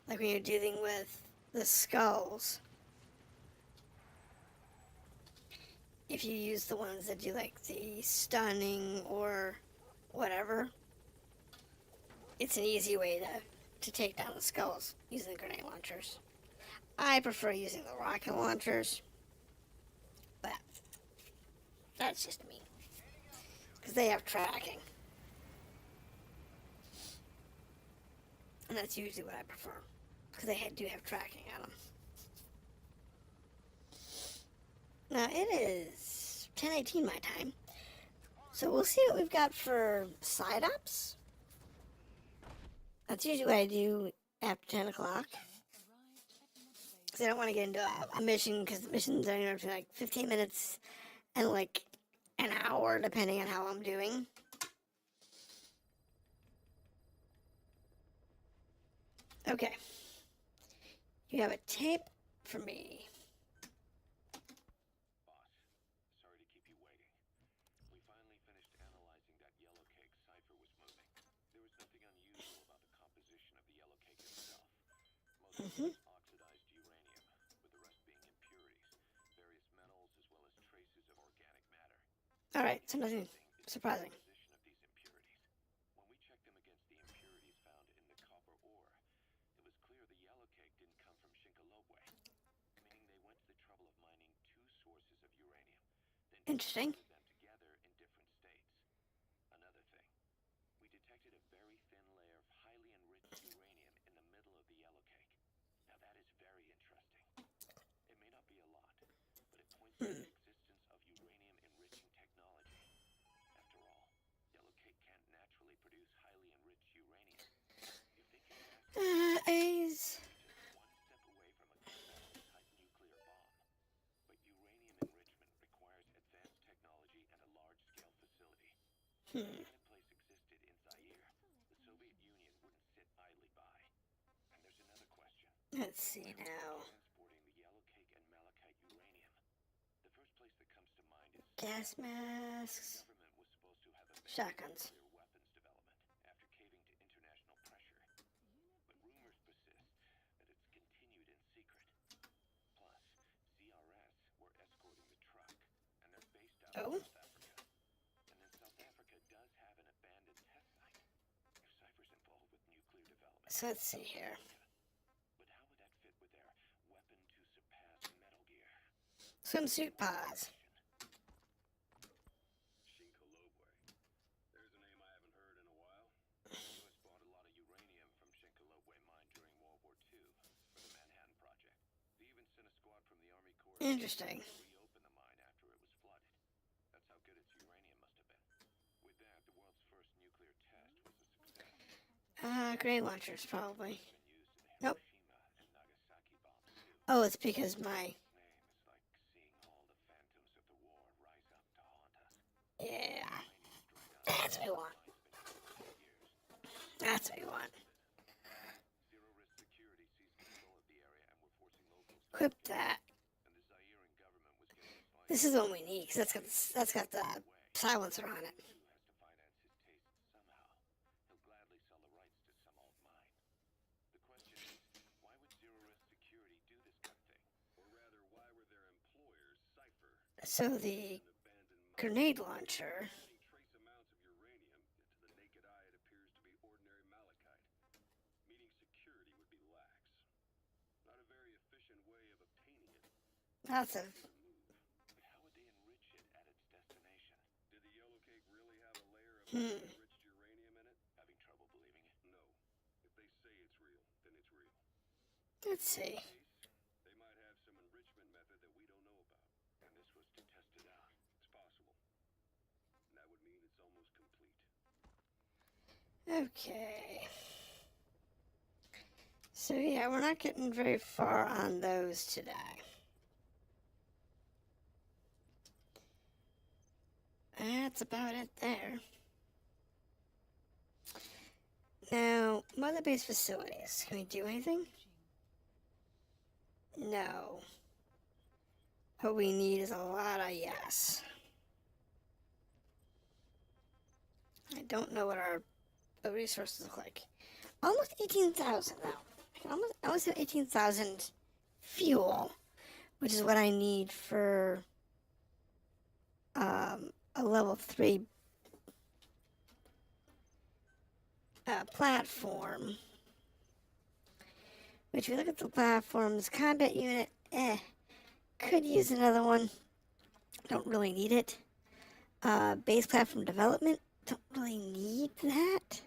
Like when you're dealing with the skulls, if you use the ones that do like the stunning or whatever, it's an easy way to take down the skulls using the grenade launchers. I prefer using the rocket launchers, but that's just me. Because they have tracking. And that's usually what I prefer. Because they do have tracking on them. Now it is 10:18 my time. So we'll see what we've got for side ups. That's usually what I do after 10 o'clock. Because I don't want to get into a mission, because the missions are anywhere between like 15 minutes and like an hour, depending on how I'm doing. Okay. You have a tape for me. Boss, sorry to keep you waiting. We finally finished analyzing that yellow cake cipher was moving. There was nothing unusual about the composition of the yellow cake itself. Most of it was oxidized uranium, with the rest being impurities, various metals, as well as traces of organic matter. Alright, so nothing surprising. Composition of these impurities. When we checked them against the impurities found in the copper ore, it was clear the yellow cake didn't come from Shinkalobwe, meaning they went to the trouble of mining two sources of uranium, then Interesting. transported them together in different states. Another thing, we detected a very thin layer of highly enriched uranium in the middle of the yellow cake. Now that is very interesting. It may not be a lot, but it points to the existence of uranium-enriching technology. After all, yellow cake can't naturally produce highly enriched uranium. If they can A's. just one step away from a conventional-type nuclear bomb. But uranium enrichment requires advanced technology and a large-scale facility. If a place existed in Zaire, the Soviet Union wouldn't sit idly by. And there's another question. Let's see now. Transporting the yellow cake and malachite uranium. The first place that comes to mind is Gas masks. the government was supposed to have abandoned Shotguns. nuclear weapons development after Oh. South Africa. And then South Africa does have an abandoned test site. If Cypher's involved with nuclear development. So let's see here. But how would that fit with their weapon to surpass Metal Gear? Swimsuit pause. Shinkolobwe. There's a name I haven't heard in a while. The U.S. bought a lot of uranium from Shinkolobwe mine during World War II for the Manhattan Project. They even sent a squad from the Army Corps Interesting. to reopen the mine after it was flooded. That's how good its uranium must have been. With that, the world's first nuclear test was a success. Grenade launchers, probably. It's been used in the Nope. Hiroshima and Nagasaki bombs too. Oh, it's because my... Its name is like seeing all the phantoms of the war rise up to haunt us. Yeah. Uranium's dried up. That's what I want. Mine's been used for years. That's what I want. Zero Risk Security seized control of the area and were forcing locals to Equip vacate. that. And the Zairean government was getting its This is the one we need, because that's got the silencer on it. Who has to finance his taste somehow. He'll gladly sell the rights to some old mine. The question is, why would Zero Risk Security do this kind of thing? Or rather, why were their employers, Cypher, So the an abandoned mine? grenade launcher... Containing trace amounts of uranium, yet to the naked eye it appears to be ordinary malachite, meaning security would be lax. Not a very efficient way of obtaining it. That's a... To move. But how would they enrich it at its destination? Did the yellow cake really have a layer of enriched uranium in it? Having trouble believing it? No. If they say it's real, then it's real. Let's see. In this case, they might have some enrichment method that we don't know about. And this was to test it out. It's possible. And that would mean it's almost complete. Okay. So yeah, we're not getting very far on those today. That's about it there. Now, mother base facilities. Can we do anything? No. What we need is a lot of yes. I don't know what our resources look like. Almost 18,000 now. I almost have 18,000 fuel, which is what I need for a level 3 platform. Which, if you look at the platforms, combat unit, could use another one. Don't really need it. Base platform development, don't really need that.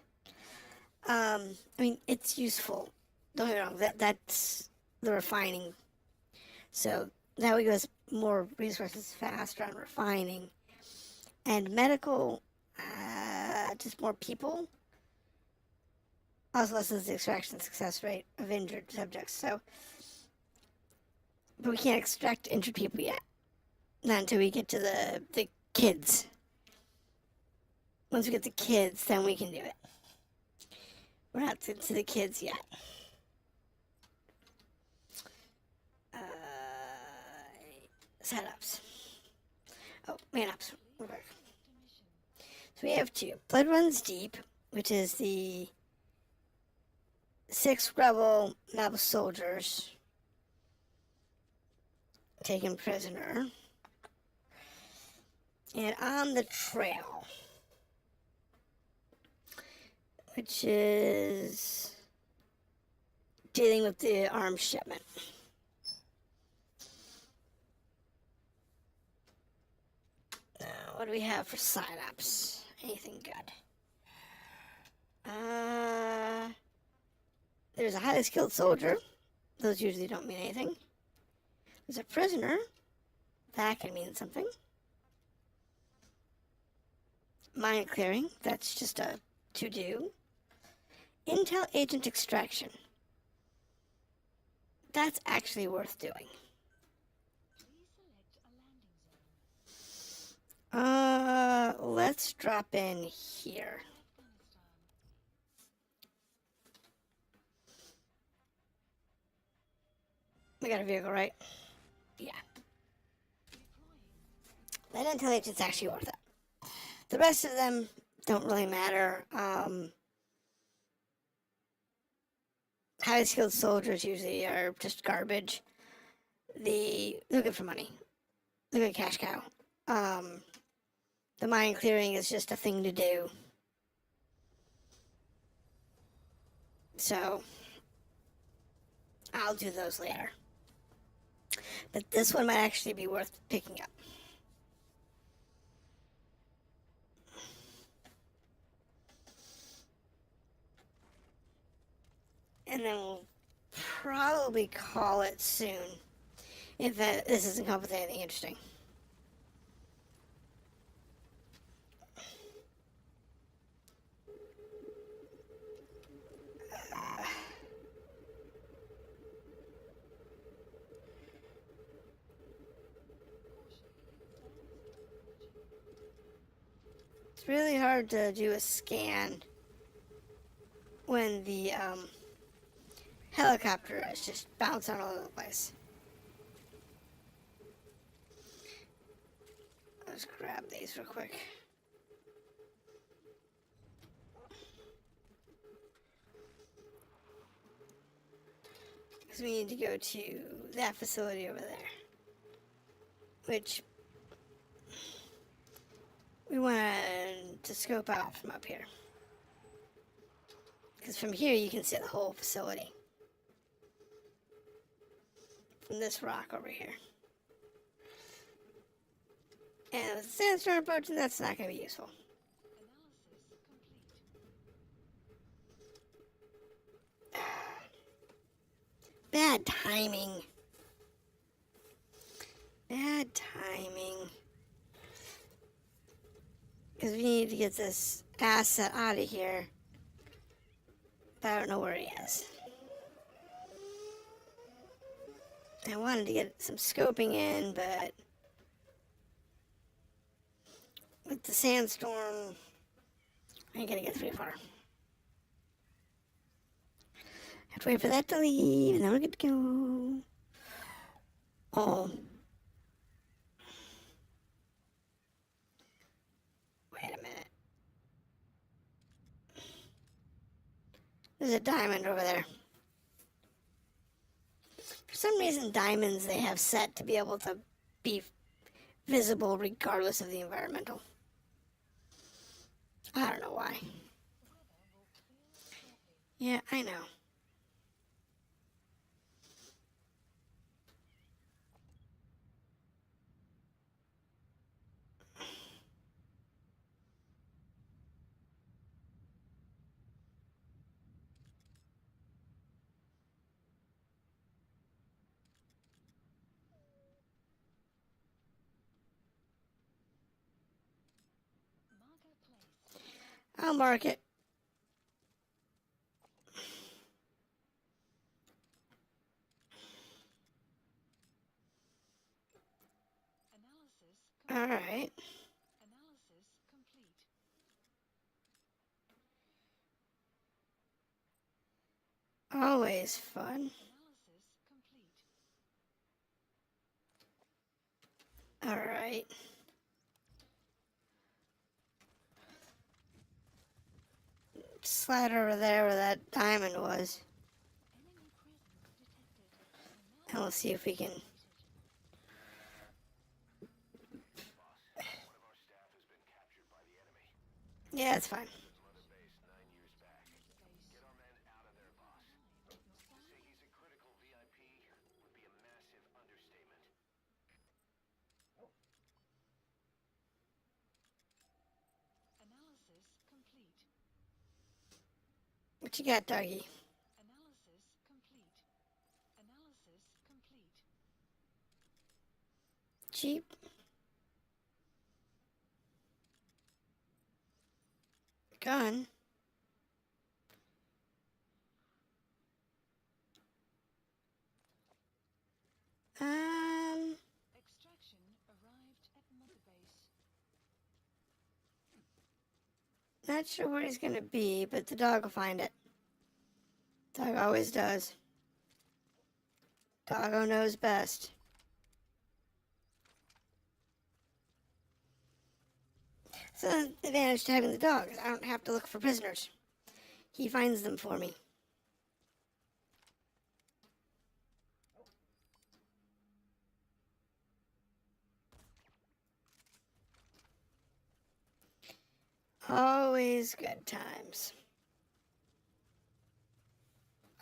I mean, it's useful. Don't get me wrong, that's the refining. So that way goes more resources faster on refining. And medical, just more people. Also lessens the extraction success rate of injured subjects. So, but we can't extract injured people yet. Not until we get to the kids. Once we get the kids, then we can do it. We're not to the kids yet. Setups. Oh, man ups. We're back. So we have 2. Blood Runs Deep, which is the 6 rebel mob soldiers taken prisoner. And On the Trail, which is dealing with the arms shipment. Now, what do we have for sign-ups? Anything good? There's a highly skilled soldier. Those usually don't mean anything. There's a prisoner. That can mean something. Mine clearing. That's just a to-do. Intel agent extraction. That's actually worth doing. Please select a landing zone. Let's drop in here. Afghanistan. We got a vehicle, right? Yeah. Deploying. That intel agent's actually worth it. The rest of them don't really matter. Highly skilled soldiers usually are just garbage. They're good for money. They're good cash cow. The mine clearing is just a thing to do. So, I'll do those later. But this one might actually be worth picking up. And then we'll probably call it soon. If this doesn't come up with anything interesting. It's really hard to do a scan when the helicopter is just bouncing all over the place. Let's grab these real quick. Because we need to go to that facility over there. Which we want to scope out from up here. Because from here you can see the whole facility. From this rock over here. And with the sandstorm approaching, that's not going to be useful. Bad timing. Bad timing. Because we need to get this asset out of here. But I don't know where he is. I wanted to get some scoping in, but with the sandstorm, I ain't gonna get very far. Have to wait for that to leave, and then we're good to go. Oh. Wait a minute. There's a diamond over there. For some reason, diamonds they have set to be able to be visible regardless of the environmental. I don't know why. Yeah, I know. I'll mark it. All right. Analysis complete. Always fun. Analysis complete. All right. Slide over there where that diamond was. Enemy presence detected. And we'll see if we can. Boss, one of our staff has been captured by the enemy. Yeah, it's fine. Mother base 9 years back. Get our men out of there, boss. To say he's a critical VIP would be a massive understatement. Analysis complete. What you got, doggy? Analysis complete. Analysis complete. Cheap. Gun. Extraction arrived at Mother Base. Not sure where he's gonna be, but the dog will find it. Dog always does. Doggo knows best. So the advantage to having the dog is I don't have to look for prisoners. He finds them for me. Always good times.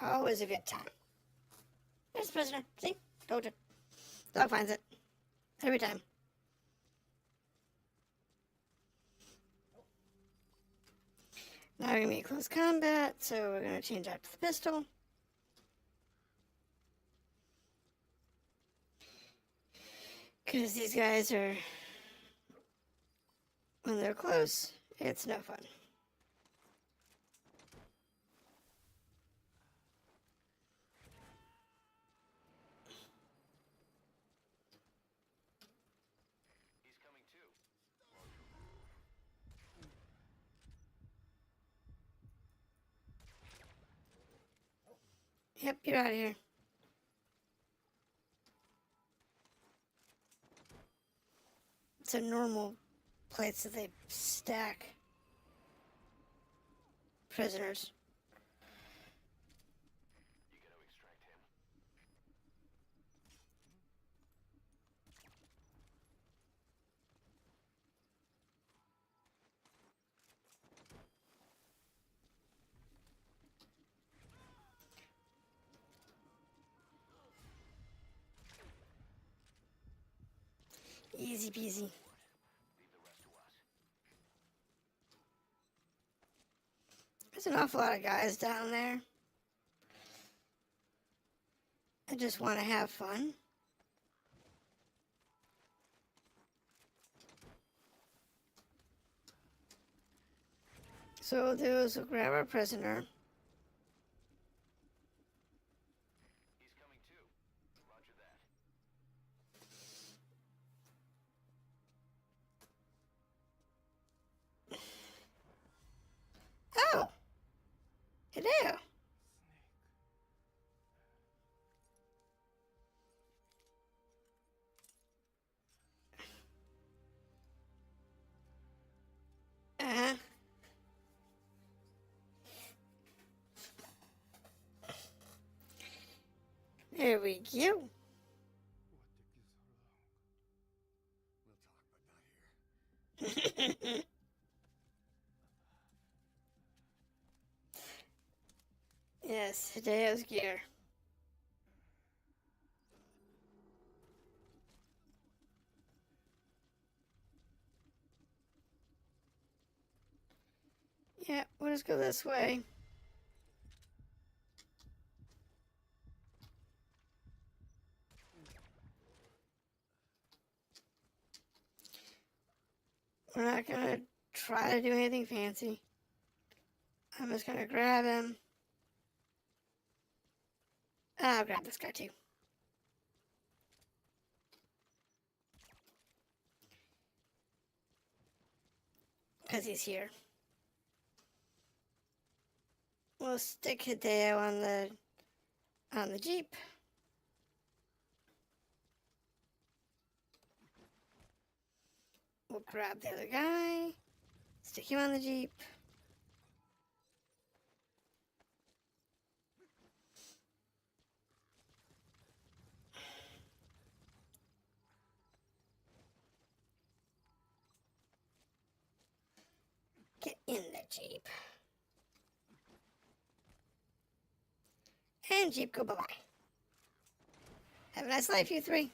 Always a good time. There's the prisoner. See? Told you. Dog finds it. Every time. Now we're going to be close combat, so we're going to change out to the pistol. Because these guys are, when they're close, it's no fun. He's coming too. Yep, you're out of here. It's a normal place that they stack prisoners. You gotta extract him. Easy peasy. Leave the rest to us. There's an awful lot of guys down there. I just want to have fun. So what we'll do is we'll grab our prisoner. He's coming too. Roger that. Oh! Hideo! Uh-huh. There we go. What took you so long? We'll talk, but not here. Yes, Hideo's gear. Yeah, we'll just go this way. We're not gonna try to do anything fancy. I'm just gonna grab him. I'll grab this guy too. Because he's here. We'll stick Hideo on the Jeep. We'll grab the other guy, stick him on the Jeep. Get in the Jeep. And Jeep, go bye-bye. Have a nice life, you three.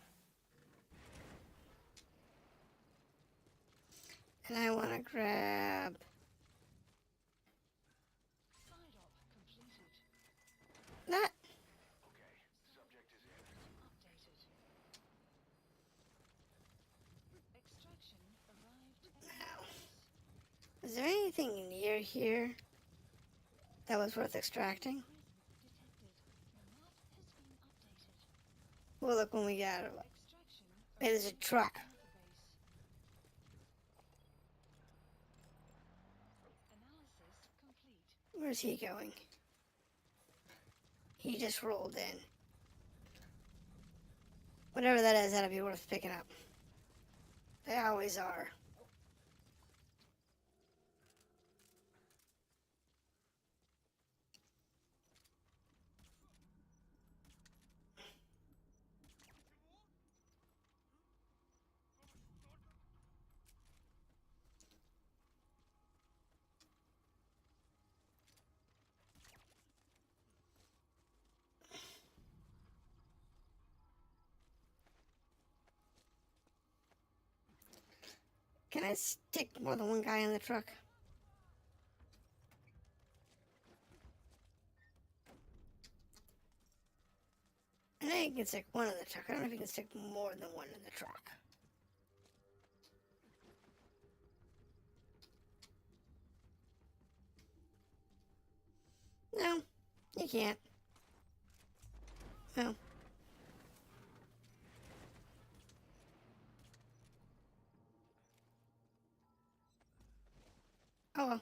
And I want to grab... Side op completed. that. Okay. Subject is in. Updated. Extraction arrived at Now, base. is there anything near here that was worth extracting? Prison detected. The map has been updated. We'll look when we get out of it. Extraction Hey, there's a truck. at the base. Analysis complete. Where's he going? He just rolled in. Whatever that is, that'll be worth picking up. They always are. I stick more than one guy in the truck? I know you can stick one in the truck. I don't know if you can stick more than one in the truck. No, you can't. No. Oh well.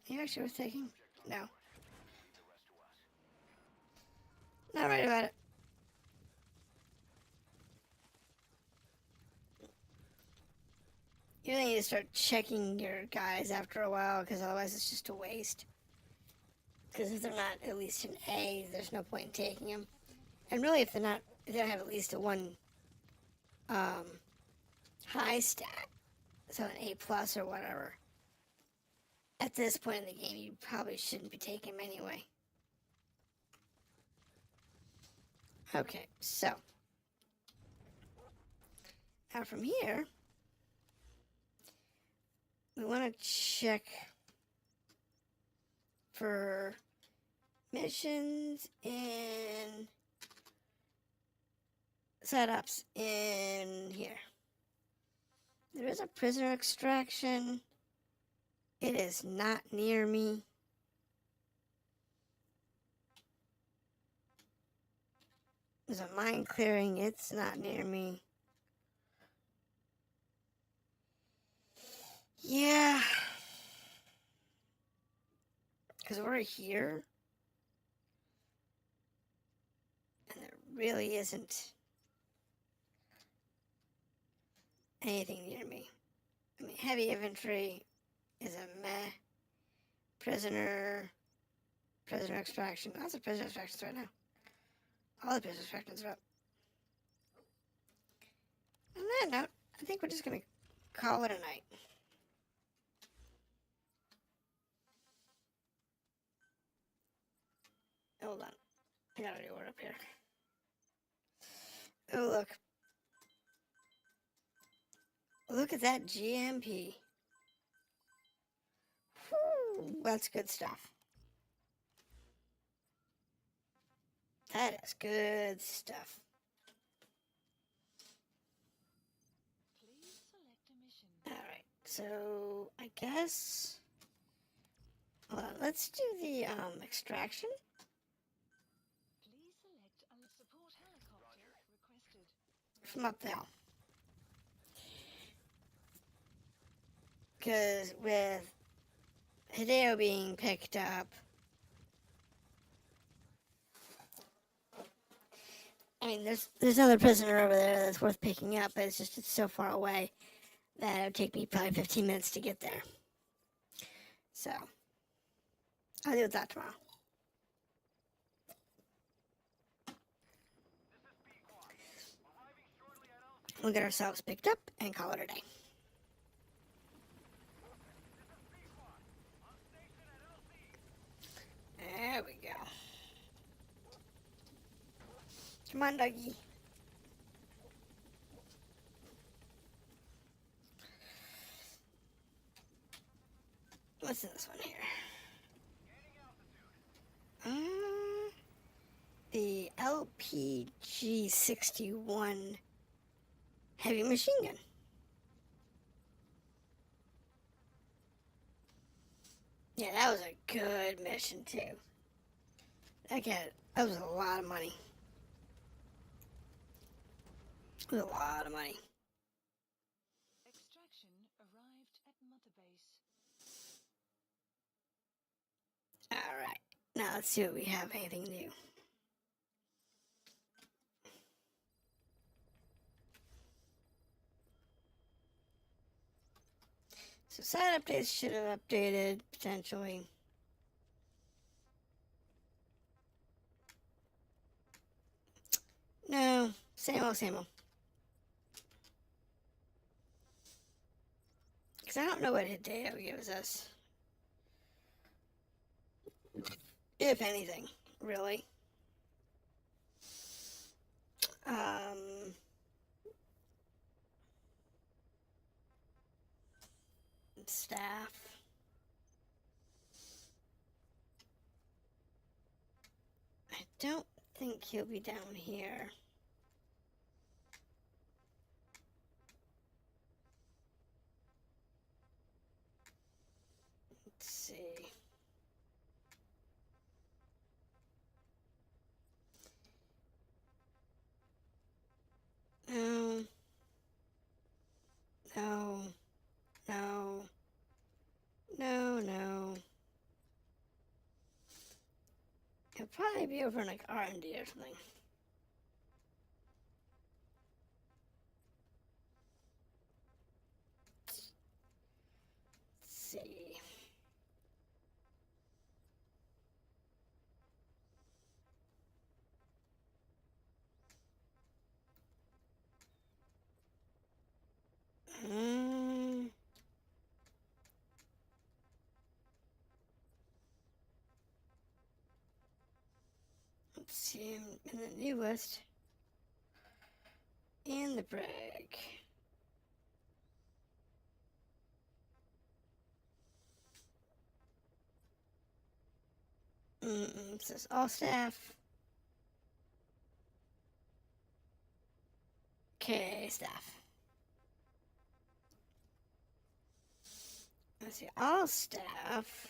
You actually was taking? No. Not right about it. You need to start checking your guys after a while, because otherwise it's just a waste. Because if they're not at least an A, there's no point in taking them. And really, if they don't have at least a one high stat, so an A plus or whatever, at this point in the game, you probably shouldn't be taking them anyway. Okay, so now from here, we want to check for missions and setups in here. There is a prisoner extraction. It is not near me. There's a mine clearing. It's not near me. Yeah. Because we're here. And there really isn't anything near me. I mean, heavy infantry is a meh. Prisoner extraction. Lots of prisoner extractions right now. All the prisoner extractions are up. On that note, I think we're just going to call it a night. Hold on. I got a new word up here. Oh, look. Look at that GMP. Whew, that's good stuff. That is good stuff. Please select a mission. Alright, so I guess... Hold on, let's do the extraction. Please select a support helicopter requested. From up there. Because with Hideo being picked up, I mean, there's another prisoner over there that's worth picking up, but it's so far away that it would take me probably 15 minutes to get there. So, I'll deal with that tomorrow. We'll get ourselves picked up and call it a day. There we go. Come on, doggy. What's in this one here? The LPG-61 heavy machine gun. Yeah, that was a good mission too. That was a lot of money. It was a lot of money. Extraction arrived at Mother Base. Alright, now let's see what we have. Anything new. So side updates should have updated, potentially. No, same old, same old. Because I don't know what Hideo gives us. If anything, really. staff. I don't think he'll be down here. Let's see. No. No. No. No, no. He'll probably be over in like R&D or something. Let's see. Um, let's see him in the new list. And the brag. It says all staff. Okay, staff. Let's see, all staff.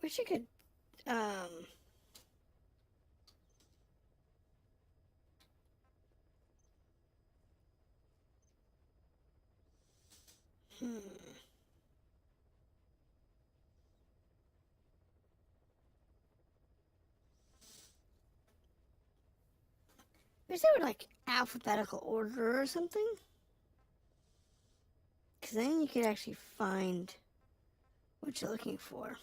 Wish you could, hmm. Wish they were like alphabetical order or something. Because then you could actually find what you're looking for.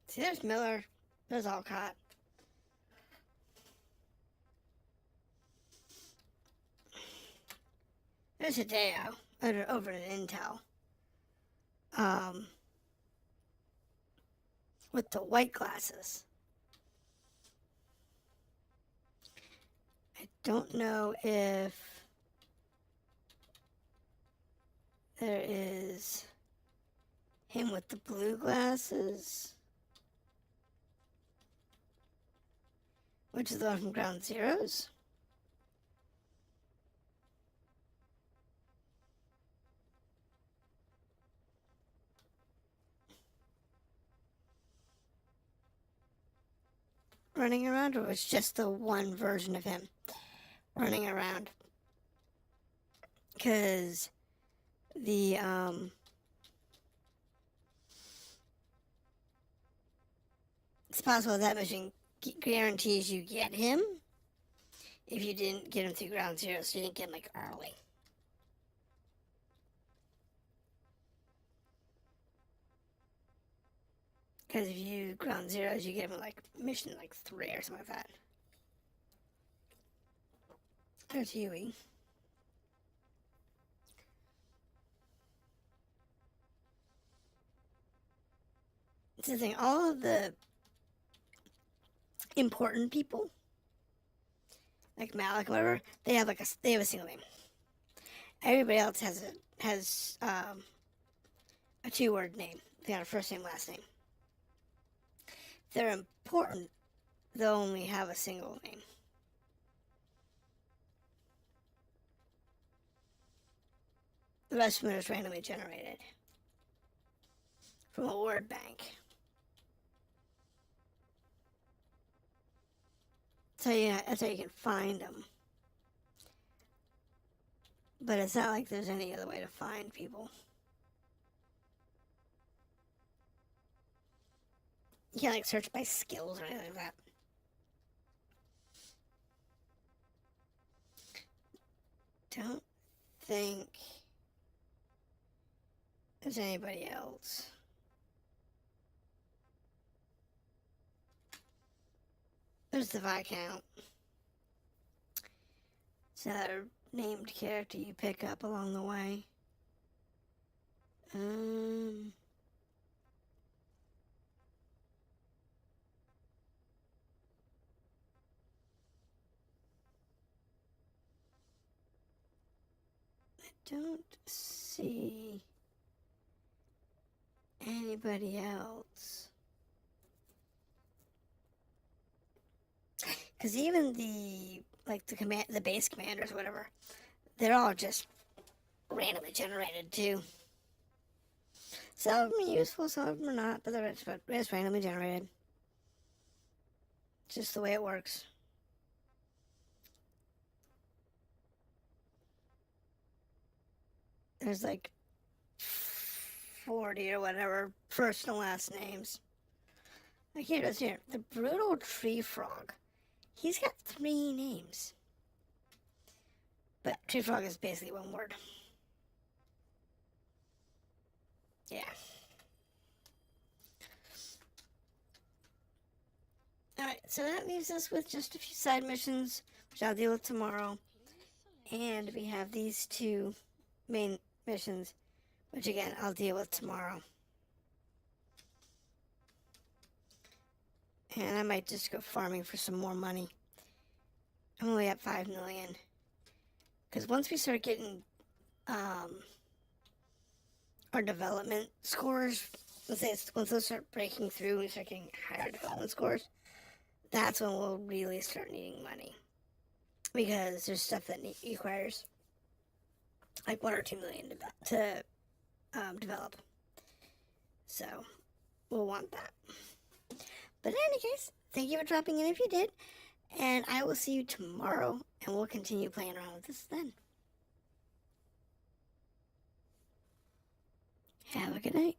See, there's Miller. There's Alcott. There's Hideo over at Intel. With the white glasses. I don't know if there is him with the blue glasses, which is the one from Ground Zeroes. Running around, or was just the one version of him running around? Because the it's possible that mission guarantees you get him if you didn't get him through Ground Zero, so you didn't get him like early. Because if you Ground Zeroes, you get him like mission like 3 or something like that. There's Huey. It's the thing, all of the important people, like Malik, whatever, they have like they have a single name. Everybody else has a 2-word name. They got a first name, last name. If they're important, they'll only have a single name. The rest of them is randomly generated from a word bank. That's how you can find them. But it's not like there's any other way to find people. You can't like search by skills or anything like that. Don't think there's anybody else. There's the Viscount. It's another named character you pick up along the way. I don't see anybody else. Because even the base commanders, whatever, they're all just randomly generated too. Some of them are useful, some of them are not, but they're just randomly generated. It's just the way it works. There's like 40 or whatever first and last names. Like here it is here. The Brutal Tree Frog. He's got 3 names. But Tree Frog is basically one word. Yeah. Alright, so that leaves us with just a few side missions, which I'll deal with tomorrow. And we have these 2 main missions, which again, I'll deal with tomorrow. And I might just go farming for some more money. I'm only at 5 million. Because once we start getting our development scores, once those start breaking through and we start getting higher development scores, that's when we'll really start needing money. Because there's stuff that requires like 1 or 2 million to develop. So we'll want that. But in any case, thank you for dropping in if you did. And I will see you tomorrow, and we'll continue playing around with this then. Have a good night.